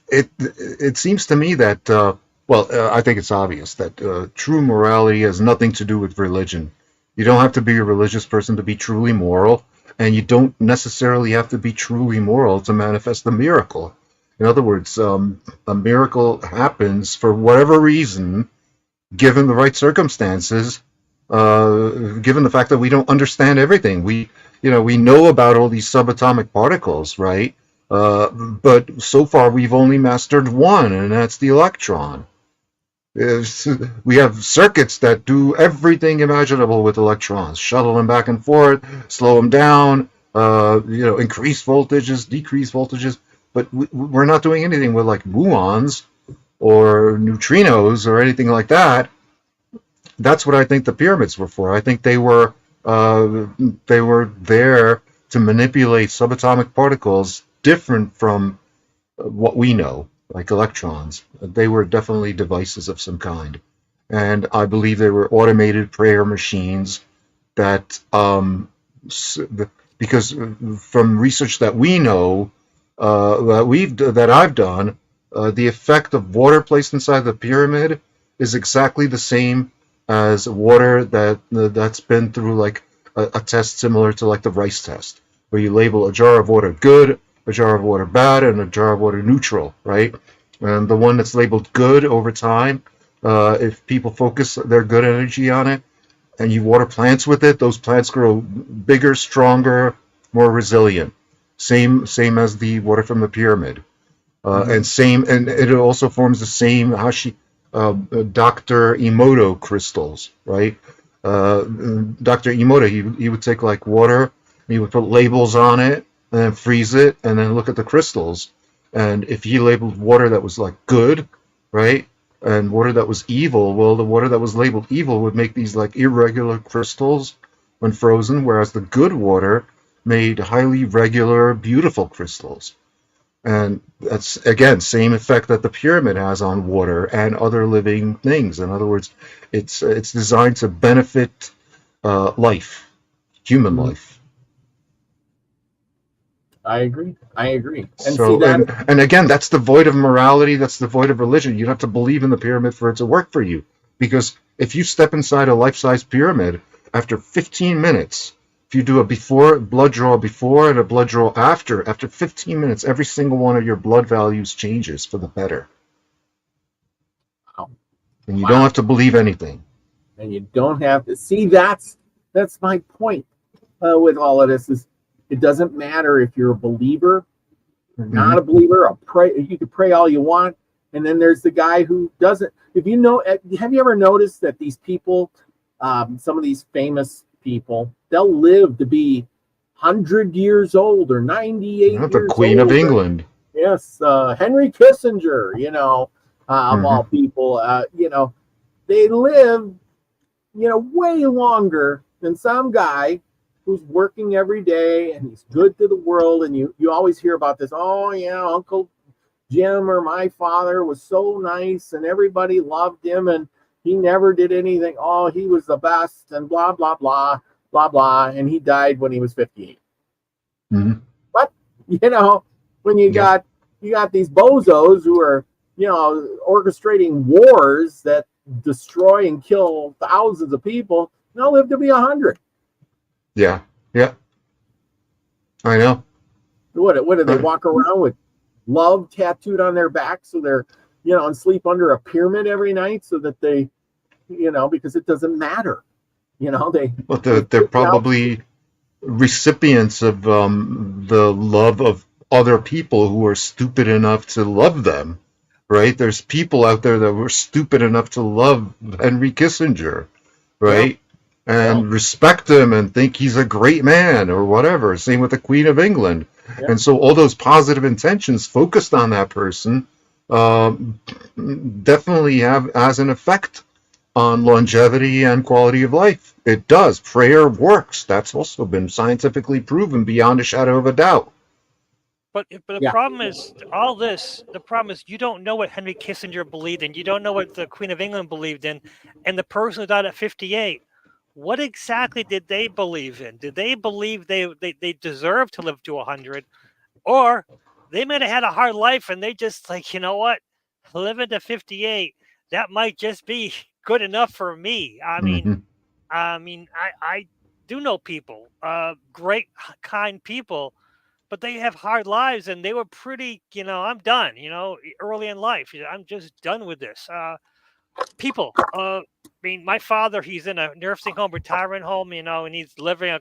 it seems to me that I think it's obvious that true morality has nothing to do with religion. You don't have to be a religious person to be truly moral. And you don't necessarily have to be truly moral to manifest a miracle. In other words, a miracle happens for whatever reason, given the right circumstances, given the fact that we don't understand everything. We know about all these subatomic particles, right? But so far we've only mastered one, and that's the electron. We have circuits that do everything imaginable with electrons, shuttle them back and forth, slow them down, increase voltages, decrease voltages, but we're not doing anything with like muons or neutrinos or anything like that. That's what I think the pyramids were for. I think they were there to manipulate subatomic particles different from what we know, like electrons. They were definitely devices of some kind. And I believe they were automated prayer machines that, because from research that we know, that I've done, the effect of water placed inside the pyramid is exactly the same as water that's been through like a test similar to like the rice test, where you label a jar of water good, a jar of water bad, and a jar of water neutral, right? And the one that's labeled good over time, if people focus their good energy on it, and you water plants with it, those plants grow bigger, stronger, more resilient. Same as the water from the pyramid, and it also forms the same Dr. Emoto crystals, right? Dr. Emoto, he would take like water, he would put labels on it, and then freeze it, and then look at the crystals. And if he labeled water that was like good, right, and water that was evil, well, the water that was labeled evil would make these like irregular crystals when frozen, whereas the good water made highly regular, beautiful crystals. And that's, again, same effect that the pyramid has on water and other living things. In other words, it's designed to benefit life, human life. I agree. And so, and again, that's the void of morality. That's the void of religion. You don't have to believe in the pyramid for it to work for you. Because if you step inside a life-size pyramid, after 15 minutes, if you do a blood draw before and a blood draw after 15 minutes, every single one of your blood values changes for the better. Wow. And you don't have to believe anything. And you don't have to see. That's my point with all of this is it doesn't matter if you're a believer or not a believer. You can pray all you want, and then there's the guy who doesn't. Have you ever noticed that these people, some of these famous people, they'll live to be 100 years old or 98 Not the years Queen old. of England. Yes, Henry Kissinger, of all people, they live, way longer than some guy who's working every day and he's good to the world. And you always hear about this. Oh, yeah, Uncle Jim or my father was so nice and everybody loved him and he never did anything. Oh, he was the best and blah, blah, blah, blah, blah. And he died when he was 58. Mm-hmm. But, when you got these bozos who are, orchestrating wars that destroy and kill thousands of people, they'll live to be 100. Yeah. I know. What do they walk around with love tattooed on their back so they're, and sleep under a pyramid every night so that they, because it doesn't matter. They're probably recipients of the love of other people who are stupid enough to love them, right? There's people out there that were stupid enough to love Henry Kissinger, right? And respect him and think he's a great man or whatever. Same with the Queen of England. And so all those positive intentions focused on that person definitely has an effect on longevity and quality of life. It does. Prayer works. That's also been scientifically proven beyond a shadow of a doubt. But the problem is all this. The problem is you don't know what Henry Kissinger believed in. You don't know what the Queen of England believed in. And the person who died at 58, what exactly did they believe in? Did they believe they deserved to live to 100? Or they might have had a hard life and they just like, living to 58, that might just be good enough for me. I mean, I do know people, great, kind people, but they have hard lives and they were pretty, I'm done, early in life. I'm just done with this. People, my father, he's in a nursing home, retirement home, and he's living a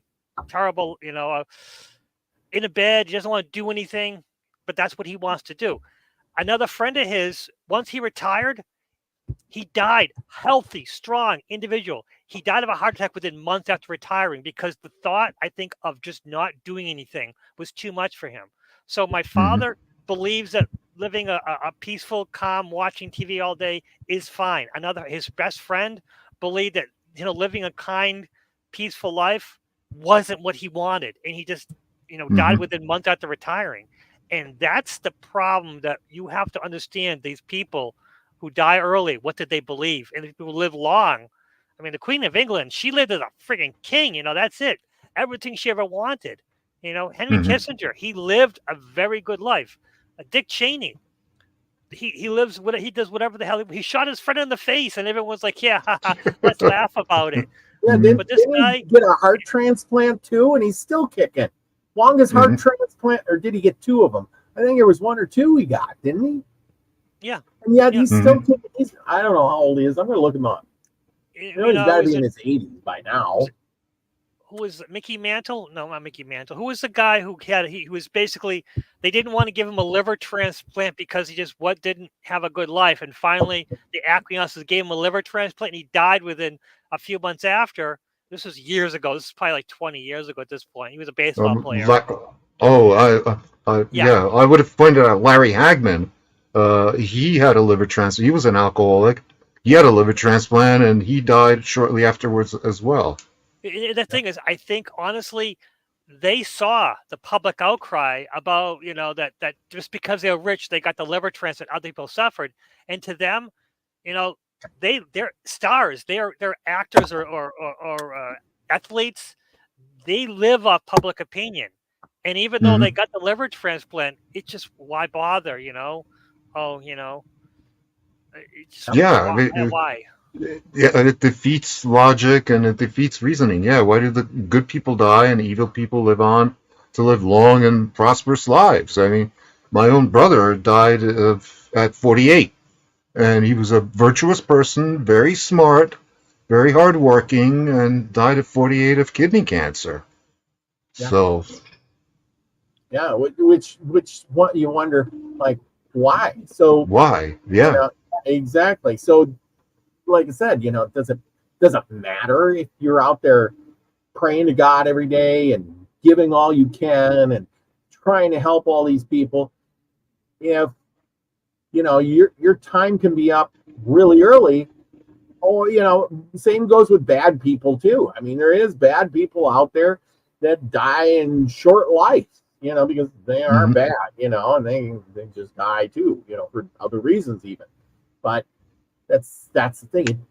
terrible, in a bed. He doesn't want to do anything, but that's what he wants to do. Another friend of his, once he retired, he died healthy, strong individual. He died of a heart attack within months after retiring because the thought, I think, of just not doing anything was too much for him. So my father believes that living a peaceful, calm, watching TV all day is fine. His best friend believed that, living a kind, peaceful life wasn't what he wanted. And he just, died within months after retiring. And that's the problem that you have to understand. These people who die early, what did they believe? And if people live long, the Queen of England, she lived as a freaking king. That's it. Everything she ever wanted. Henry Kissinger, he lived a very good life. Dick Cheney, he does whatever the hell. He shot his friend in the face, and everyone was like, "Yeah, let's laugh about it." Yeah, but this guy he get a heart transplant too, and he's still kicking. Longest heart transplant, or did he get 2 of them? I think there was 1 or 2 he got, didn't he? Yeah. And yet he's still kicking. I don't know how old he is. I'm going to look him up. He's got to be in his 80s by now. Who was Mickey Mantle? No, not Mickey Mantle. Who was the guy who was basically, they didn't want to give him a liver transplant because he just didn't have a good life. And finally, the acquiescence gave him a liver transplant, and he died within a few months after. This was years ago. This is probably like 20 years ago at this point. He was a baseball player. I would have pointed out Larry Hagman. He had a liver transplant. He was an alcoholic. He had a liver transplant, and he died shortly afterwards as well. The thing is, I think, honestly, they saw the public outcry about, that just because they were rich, they got the liver transplant, other people suffered. And to them, they're stars. They're actors or athletes. They live off public opinion. And even though they got the liver transplant, it's just, why bother, why? Yeah, it defeats logic and it defeats reasoning. Yeah, why do the good people die and evil people live on to live long and prosperous lives? My own brother died at 48, and he was a virtuous person, very smart, very hardworking, and died at 48 of kidney cancer. Yeah. So, yeah, which what you wonder, like, why? So why? Yeah, exactly. So, like I said, it doesn't matter if you're out there praying to God every day and giving all you can and trying to help all these people, if your time can be up really early. Or same goes with bad people too. I mean, there is bad people out there that die in short life, because they are bad, and they just die too, for other reasons even. But that's the thing.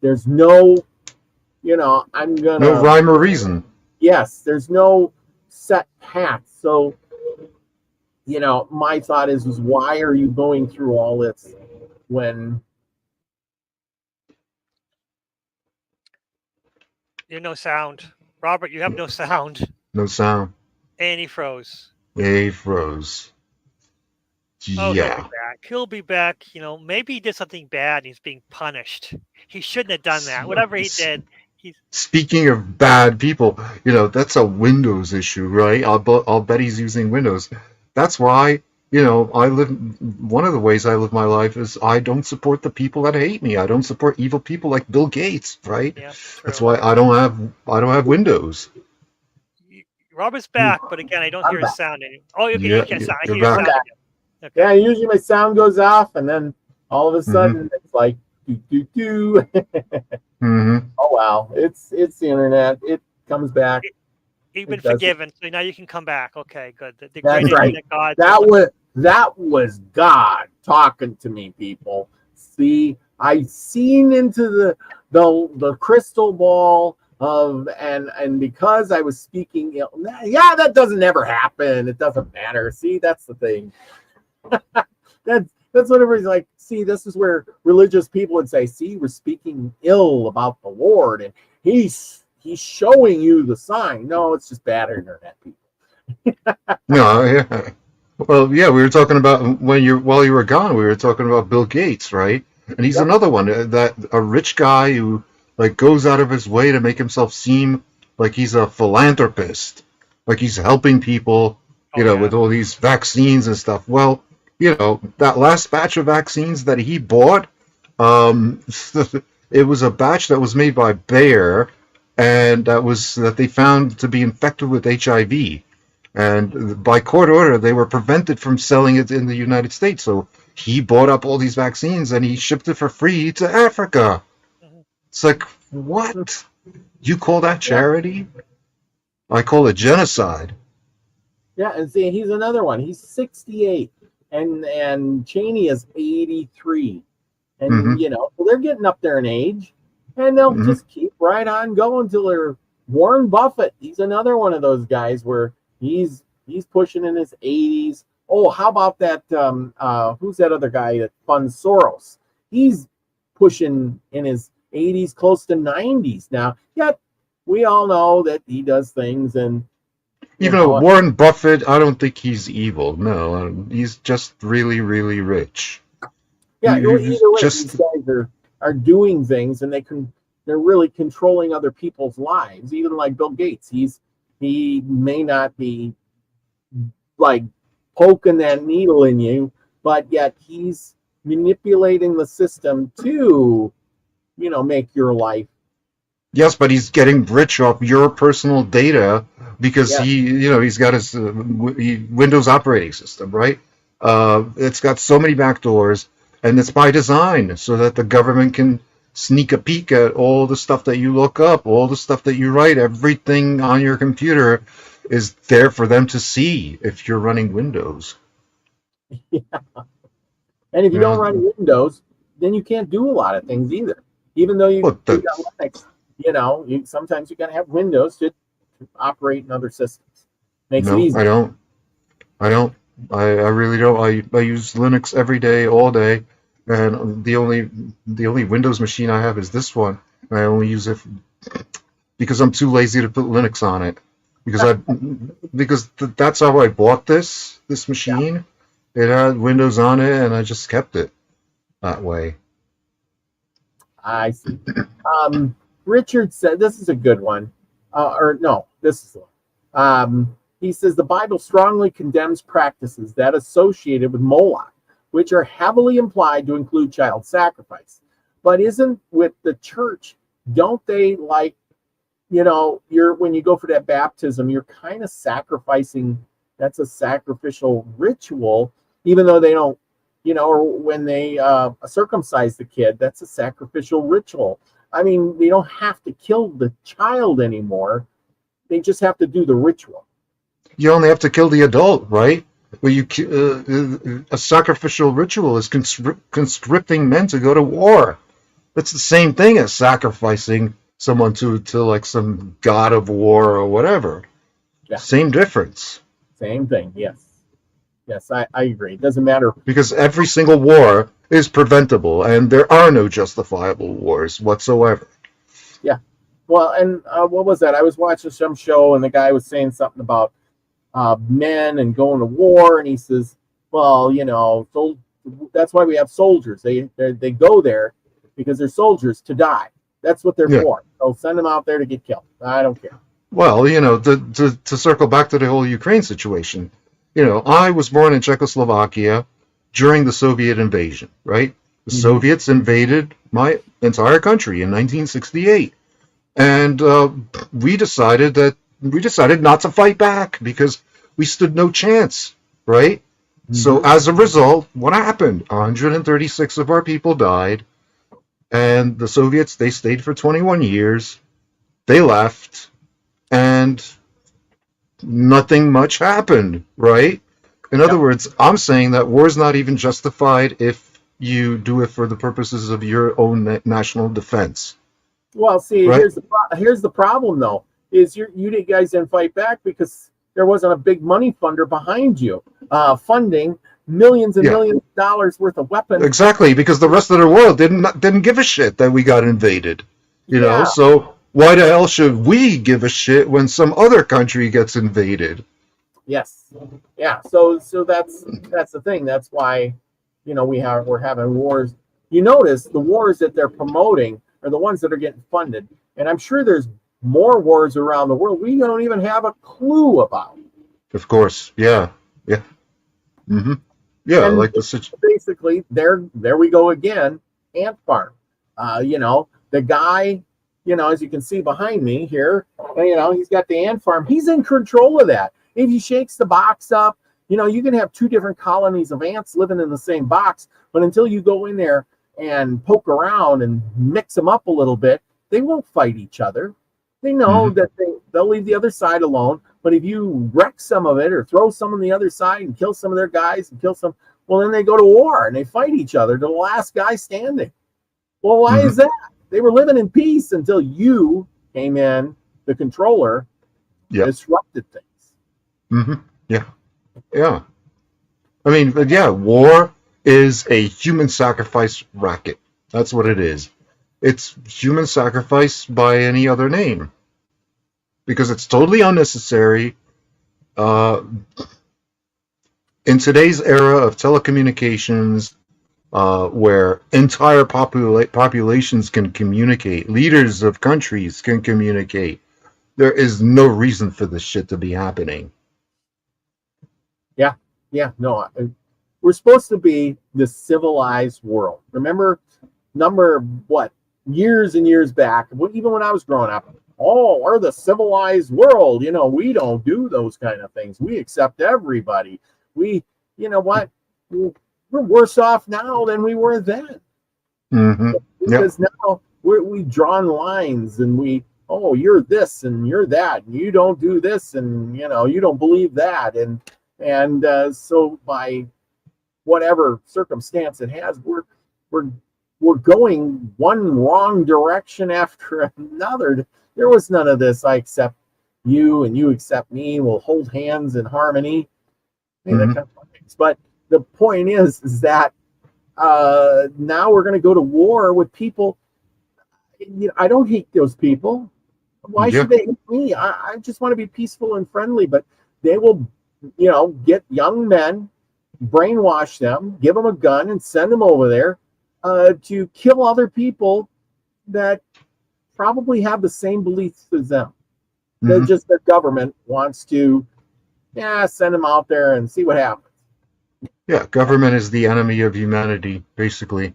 There's no, I'm gonna No rhyme or reason. Yes, there's no set path. So, my thought is why are you going through all this when You have no sound. Robert, you have no sound. No sound. And he froze. He froze. Oh, Yeah. he'll be back. He'll be back. Maybe he did something bad and he's being punished. He shouldn't have done that. Whatever he did, Speaking of bad people, that's a Windows issue, right? I'll bet he's using Windows. That's why, one of the ways I live my life is I don't support the people that hate me. I don't support evil people like Bill Gates, right? Yeah, that's why I don't have Windows. Robert's back, but again, I don't hear his sound anymore. Oh, you can hear his sound. I hear you're your sound. Okay. Yeah, usually my sound goes off, and then all of a sudden it's like do. Oh wow, it's the internet. It comes back. You've been forgiven, so now you can come back. Okay, good. The That's right. God that was God talking to me, people. See, I seen into the crystal ball of and because I was speaking ill. Yeah, that doesn't ever happen. It doesn't matter. See, that's the thing. That's what everybody's like. See, this is where religious people would say, see, we're speaking ill about the Lord, and he's showing you the sign. No, it's just bad internet people. No, yeah. Well, yeah, we were talking about while you were gone, we were talking about Bill Gates, right? And he's another one, that a rich guy who goes out of his way to make himself seem like he's a philanthropist, like he's helping people, with all these vaccines and stuff. Well, that last batch of vaccines that he bought, it was a batch that was made by Bayer, and that they found to be infected with HIV. And by court order, they were prevented from selling it in the United States. So he bought up all these vaccines and he shipped it for free to Africa. It's like, what? You call that charity? I call it genocide. Yeah, and see, he's another one. He's 68. And Cheney is 83, and so they're getting up there in age, and they'll just keep right on going till they're Warren Buffett. He's another one of those guys where he's pushing in his 80s. Oh, how about that? Who's that other guy that funds Soros? He's pushing in his 80s, close to 90s now. Yet we all know that he does things and. Even though Warren Buffett, I don't think he's evil. No, he's just really, really rich. Yeah, either way, these guys are doing things, and they're really controlling other people's lives. Even like Bill Gates, he may not be like poking that needle in you, but yet he's manipulating the system to, make your life. Yes, but he's getting rich off your personal data because he's got his Windows operating system, right? It's got so many backdoors, and it's by design so that the government can sneak a peek at all the stuff that you look up, all the stuff that you write, everything on your computer is there for them to see if you're running Windows. Yeah. And if you don't run Windows, then you can't do a lot of things either. Even though you got Linux. Sometimes you got to have Windows to operate in other systems. Makes it easy. I don't. I really don't. I use Linux every day, all day, and the only Windows machine I have is this one. I only use it because I'm too lazy to put Linux on it. Because that's how I bought this machine. Yeah. It had Windows on it, and I just kept it that way. I see. Richard said, this is a good one. This is the one. He says, the Bible strongly condemns practices that associated with Moloch, which are heavily implied to include child sacrifice. But isn't with the church, don't they when you go for that baptism, you're kind of sacrificing. That's a sacrificial ritual, even though they don't, or when they circumcise the kid, that's a sacrificial ritual. I mean, they don't have to kill the child anymore. They just have to do the ritual. You only have to kill the adult, right? Well, a sacrificial ritual is conscripting men to go to war. That's the same thing as sacrificing someone to like some god of war or whatever. Yeah. Same difference. Same thing, yes. Yes, I agree. It doesn't matter. Because every single war is preventable, and there are no justifiable wars whatsoever. Yeah. Well, and what was that? I was watching some show, and the guy was saying something about men and going to war, and he says, well, so that's why we have soldiers. They go there because they're soldiers to die. That's what they're for. So send them out there to get killed. I don't care. Well, to circle back to the whole Ukraine situation, I was born in Czechoslovakia during the Soviet invasion, right? The Soviets invaded my entire country in 1968. And we decided not to fight back because we stood no chance, right? So as a result, what happened? 136 of our people died, and the Soviets, they stayed for 21 years. They left, and nothing much happened, right? In other words, I'm saying that war is not even justified if you do it for the purposes of your own national defense. Well, see, right? here's the problem, though, is you guys didn't fight back because there wasn't a big money funder behind you, funding millions and millions of dollars worth of weapons. Exactly, because the rest of the world didn't give a shit that we got invaded. You know, so why the hell should we give a shit when some other country gets invaded? Yes. Yeah. So that's the thing. That's why, we're having wars. You notice the wars that they're promoting are the ones that are getting funded. And I'm sure there's more wars around the world we don't even have a clue about. Of course. Yeah. Yeah. Mm-hmm. Yeah. And like the situation. Basically, there we go again. Ant farm. The guy, as you can see behind me here, he's got the ant farm. He's in control of that. If he shakes the box up, you can have two different colonies of ants living in the same box. But until you go in there and poke around and mix them up a little bit, they won't fight each other. They know that they'll leave the other side alone. But if you wreck some of it or throw some on the other side and kill some of their guys and kill some, well, then they go to war and they fight each other to the last guy standing. Well, why is that? They were living in peace until you came in, the controller, disrupted things. Yeah. Yeah. I mean, but war is a human sacrifice racket. That's what it is. It's human sacrifice by any other name. Because it's totally unnecessary. In today's era of telecommunications, where entire populations can communicate, leaders of countries can communicate, there is no reason for this shit to be happening. Yeah, no, we're supposed to be the civilized world. Remember, years and years back, even when I was growing up, we're the civilized world. We don't do those kind of things. We accept everybody. We're worse off now than we were then. Because now we've drawn lines and you're this and you're that, and you don't do this, and you don't believe that, and so by whatever circumstance it has, we're going one wrong direction after another. There was none of this. I accept you and you accept me. We'll hold hands in harmony. That kind of things. But the point is that now we're going to go to war with people. I don't hate those people. Why should they hate me? I just want to be peaceful and friendly. But they will, get young men, brainwash them, give them a gun, and send them over there to kill other people that probably have the same beliefs as them. They're just their government wants to send them out there and see what happens. Yeah, government is the enemy of humanity, basically.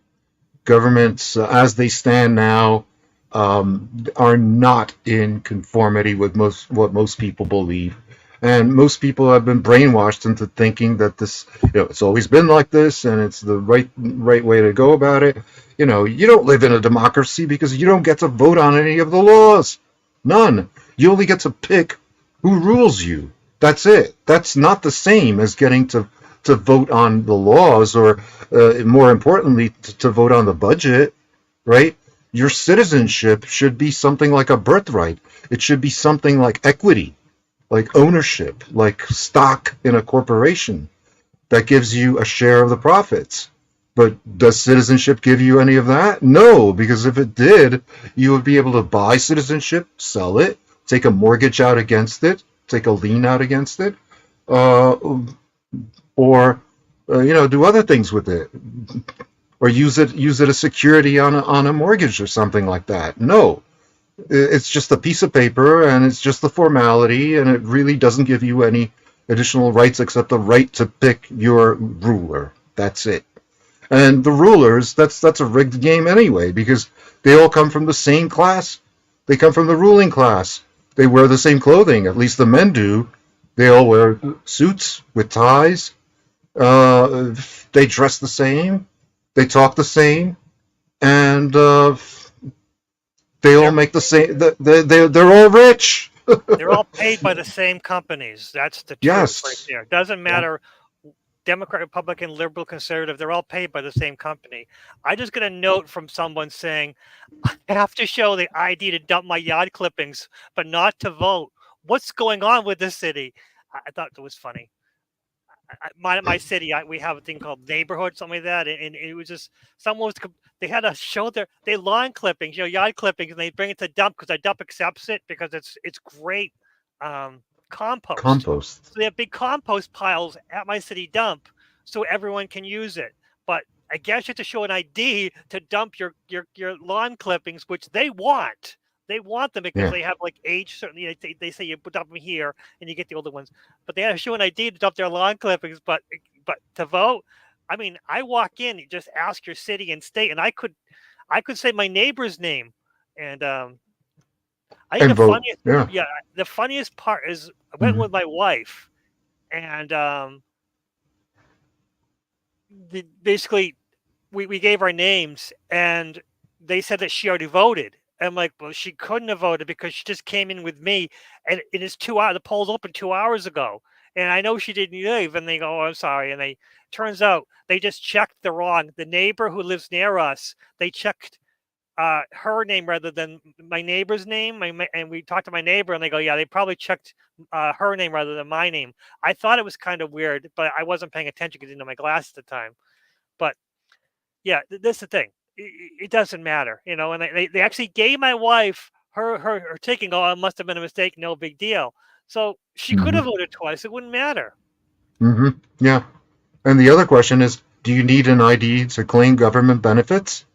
Governments, as they stand now, are not in conformity with what most people believe. And most people have been brainwashed into thinking that this, it's always been like this, and it's the right way to go about it. You don't live in a democracy because you don't get to vote on any of the laws. None. You only get to pick who rules you. That's it. That's not the same as getting to vote on the laws, or more importantly, to vote on the budget, right? Your citizenship should be something like a birthright. It should be something like equity, like ownership, like stock in a corporation that gives you a share of the profits. But does citizenship give you any of that? No, because if it did, you would be able to buy citizenship, sell it, take a mortgage out against it, take a lien out against it, uh, or do other things with it, or use it as security on a mortgage or something like that. No, it's just a piece of paper, and it's just a formality, and it really doesn't give you any additional rights except the right to pick your ruler. That's it. And the rulers, that's a rigged game anyway, because they all come from the same class. They come from the ruling class. They wear the same clothing, at least the men do. They all wear suits with ties. They dress the same. They talk the same. And they all make the same. They're all rich. They're all paid by the same companies. That's the truth Yes. right there. It doesn't matter, Democrat, Republican, liberal, conservative, they're all paid by the same company. I just got a note from someone saying, I have to show the ID to dump my yard clippings, but not to vote. What's going on with this city? I thought it was funny. My city, we have a thing called neighborhood, something like that, and it was just someone was they had to show their lawn clippings, yard clippings, and they bring it to dump because the dump accepts it because it's great compost. Compost. So they have big compost piles at my city dump, so everyone can use it. But I guess you have to show an ID to dump your lawn clippings, which they want. They want them because they have like age. Certainly, they say you dump them here and you get the older ones. But they have to show an ID to dump their lawn clippings. But to vote, I mean, I walk in, you just ask your city and state, and I could say my neighbor's name, and I think And the vote. funniest, Yeah. the funniest part is I went with my wife, and basically we gave our names, and they said that she already voted. I'm like, well, she couldn't have voted because she just came in with me, and it is 2 hours. The polls opened 2 hours ago, and I know she didn't leave. And they go, "Oh, I'm sorry." And they turns out they just checked the neighbor who lives near us. They checked her name rather than my neighbor's name. And we talked to my neighbor, and they go, "Yeah, they probably checked her name rather than my name." I thought it was kind of weird, but I wasn't paying attention because I didn't have my glasses at the time. But yeah, that's the thing. It doesn't matter, and they actually gave my wife her taking. Oh, it must have been a mistake. No big deal. So she could have voted twice. It wouldn't matter. Yeah. And the other question is, do you need an ID to claim government benefits?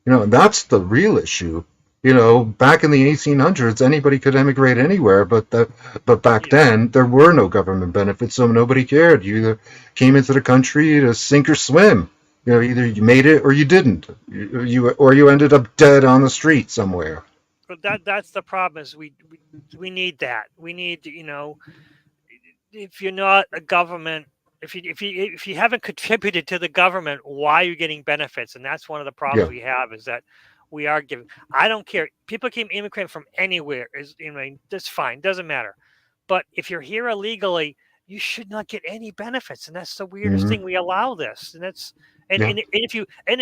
And that's the real issue. Back in the 1800s, anybody could emigrate anywhere, but back then there were no government benefits, so nobody cared. You either came into the country to sink or swim. Either you made it or you didn't. You ended up dead on the street somewhere. But that's the problem is we need that. We need if you're not a government, if you haven't contributed to the government, why are you getting benefits? And that's one of the problems we have is that we are giving. I don't care. People can immigrate from anywhere. That's fine. Doesn't matter. But if you're here illegally, you should not get any benefits, and that's the weirdest thing. We allow this, and that's and if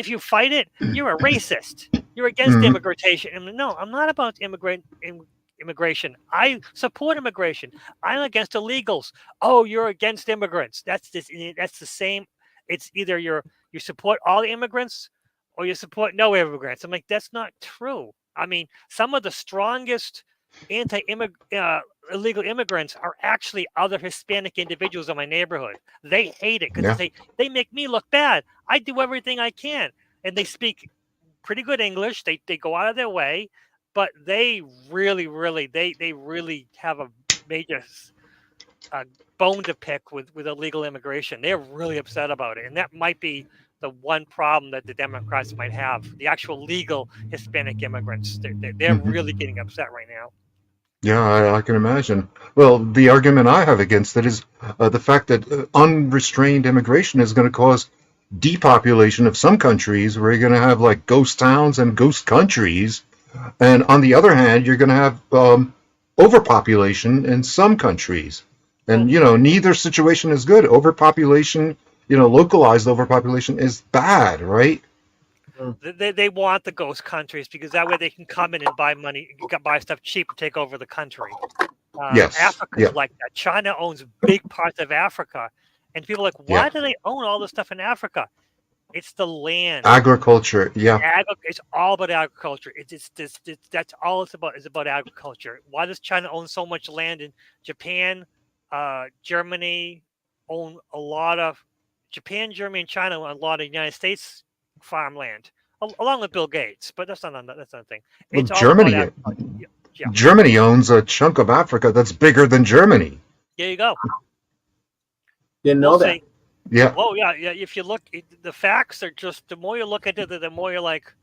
you fight it, you're a racist. You're against immigration. And no, I'm not about immigration. I support immigration. I'm against illegals. Oh, you're against immigrants. That's the same. It's either you support all the immigrants or you support no immigrants. I'm like, that's not true. I mean, some of the strongest illegal immigrants are actually other Hispanic individuals in my neighborhood. They hate it because they make me look bad. I do everything I can, and they speak pretty good English. They go out of their way, but they really have a major bone to pick with illegal immigration. They're really upset about it, and that might be the one problem that the Democrats might have. The actual legal Hispanic immigrants, they're really getting upset right now. Yeah, I can imagine. Well, the argument I have against it is the fact that unrestrained immigration is going to cause depopulation of some countries where you're going to have like ghost towns and ghost countries. And on the other hand, you're going to have overpopulation in some countries. And, neither situation is good. Overpopulation, localized overpopulation is bad, right? They want the ghost countries because that way they can come in and buy buy stuff cheap and take over the country. Yes. Africa's like that. China owns big parts of Africa. And people are like, why do they own all this stuff in Africa? It's the land. Agriculture, yeah. It's all about agriculture. That's all it's about is about agriculture. Why does China own so much land in Japan? Germany own a lot of Germany, and China own a lot of United States farmland, along with Bill Gates. But that's not a thing. Well, Germany owns a chunk of Africa that's bigger than Germany. There you go. Didn't know that. Yeah. Oh, yeah. If you look, the facts are just, the more you look at it, the more you're like,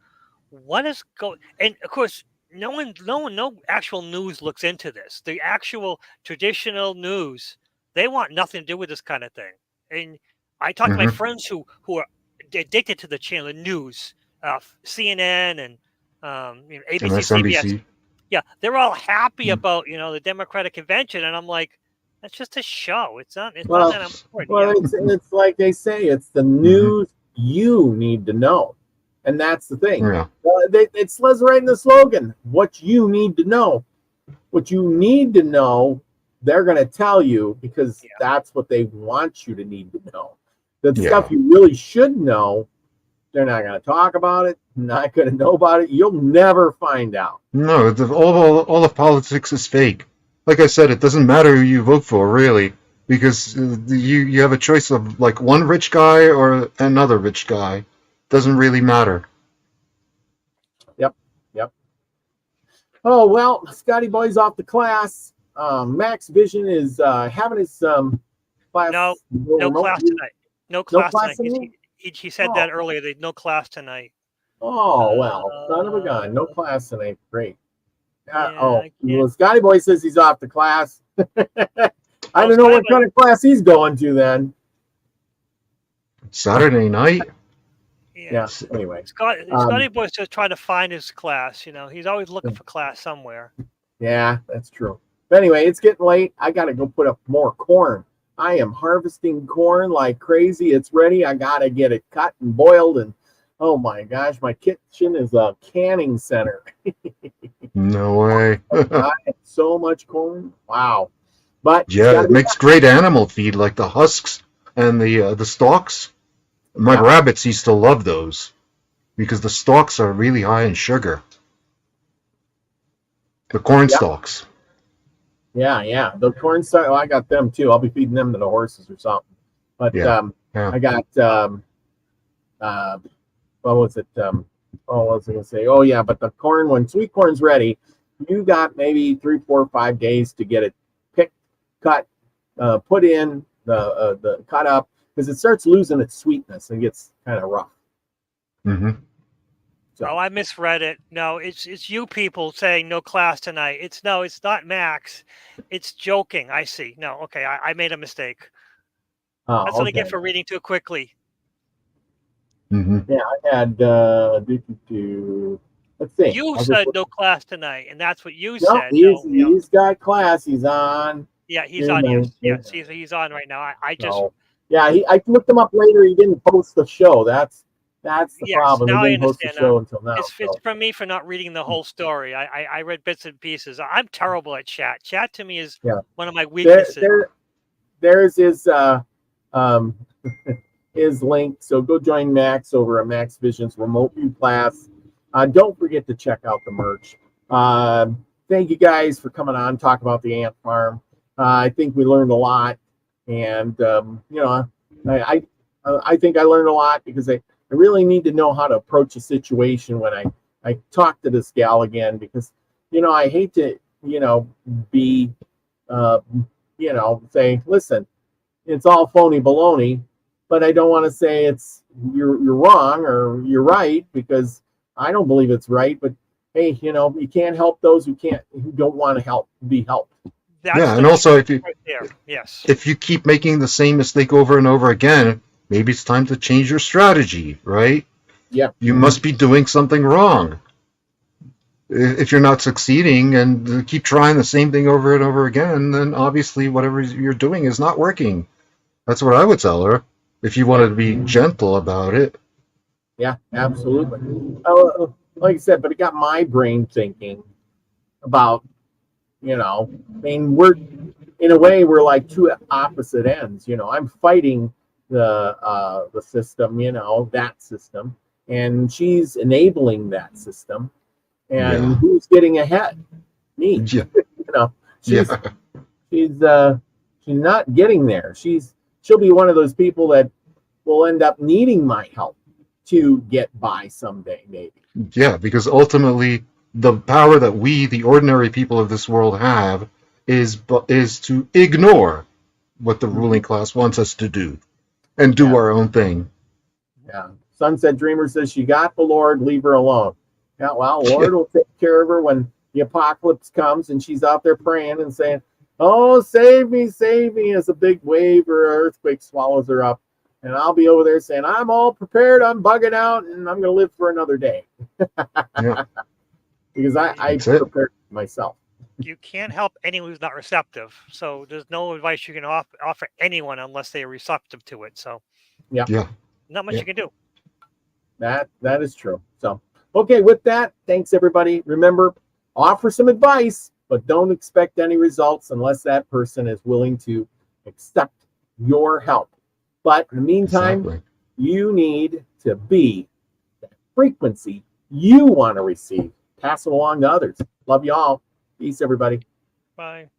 what is going? And of course, no actual news looks into this. The actual traditional news, they want nothing to do with this kind of thing. And I talk to my friends who are addicted to the channel, the news, CNN and ABC, CBS. Yeah, they're all happy about the Democratic convention, and I'm like, that's just a show. It's not that important. Well, it's like they say, it's the news you need to know, and that's the thing. Yeah. It says right in the slogan, what you need to know. What you need to know, they're going to tell you because that's what they want you to need to know. The stuff you really should know, they're not going to talk about it, not going to know about it. You'll never find out. No, all of politics is fake. Like I said, it doesn't matter who you vote for, really, because you have a choice of like one rich guy or another rich guy. Doesn't really matter. Yep. Oh, well, Scotty Boy's off the class. Max Vision is having his class. No class tonight. No class tonight. He said that earlier. There's no class tonight. Oh, well, son of a gun. No class tonight. Great. Well, Scotty Boy says he's off the class. I don't know what kind of class he's going to then. Saturday night? Yeah. Anyway. Scotty Boy's just trying to find his class. He's always looking for class somewhere. Yeah, that's true. But anyway, it's getting late. I got to go put up more corn. I am harvesting corn like crazy. It's ready. I got to get it cut and boiled. And oh my gosh, my kitchen is a canning center. No way. I have so much corn. Wow. But yeah, it makes great animal feed, like the husks and the stalks. My rabbits used to love those because the stalks are really high in sugar. The corn stalks. Yeah. The corn stalks, I got them too. I'll be feeding them to the horses or something. But I got what was it? What was I going to say? Oh, yeah, but the corn, when sweet corn's ready, you got maybe 3, 4, 5 days to get it picked, cut, put in, the cut up, because it starts losing its sweetness and gets kind of rough. Mm-hmm. So, I misread it. No, it's you people saying no class tonight. It's not Max. It's joking. I see. No, okay, I made a mistake. That's what I get for reading too quickly. Mm-hmm. Yeah, I had let's see. You said no class tonight, and that's what you said. He's got class. He's on. Yeah, he's on here. Yes, he's on right now. I I looked him up later. He didn't post the show. That's the problem. Now he didn't post the show until now. It's from me for not reading the whole story. I read bits and pieces. I'm terrible at chat. Chat to me is one of my weaknesses. There's his link. So go join Max over at Max Vision's remote view class. Don't forget to check out the merch. Thank you guys for coming on, talk about the ant farm. I think we learned a lot, and I think I learned a lot because I really need to know how to approach a situation when I talk to this gal again, because I hate to be say, listen, it's all phony baloney. but I don't want to say it's you're wrong or you're right, because I don't believe it's right. But hey, you can't help those who don't want to be helped. That's Yeah, the and also right there. Yes. if you keep making the same mistake over and over again, maybe it's time to change your strategy, right? Yeah. You must be doing something wrong. If you're not succeeding and keep trying the same thing over and over again, then obviously whatever you're doing is not working. That's what I would tell her if you wanted to be gentle about it. Yeah, absolutely. Like I said, but it got my brain thinking about, I mean, in a way, we're like two opposite ends. I'm fighting the system, that system, and she's enabling that system. And who's getting ahead? Me. Yeah. She's not getting there. She'll be one of those people that will end up needing my help to get by someday, maybe. Yeah, because ultimately the power that we, the ordinary people of this world, have is to ignore what the ruling class wants us to do and do our own thing. Yeah. Sunset Dreamer says she got the Lord, leave her alone. Yeah, well, Lord will take care of her when the apocalypse comes and she's out there praying and saying, "Oh, save me," as a big wave or earthquake swallows her up. And I'll be over there saying, "I'm all prepared, I'm bugging out, and I'm going to live for another day." Yeah. Because I prepared myself. You can't help anyone who's not receptive. So there's no advice you can offer anyone unless they are receptive to it. So Yeah. not much you can do. That is true. So, okay, with that, thanks everybody. Remember, offer some advice, but don't expect any results unless that person is willing to accept your help. But in the meantime, you need to be the frequency you want to receive. Pass it along to others. Love you all. Peace, everybody. Bye.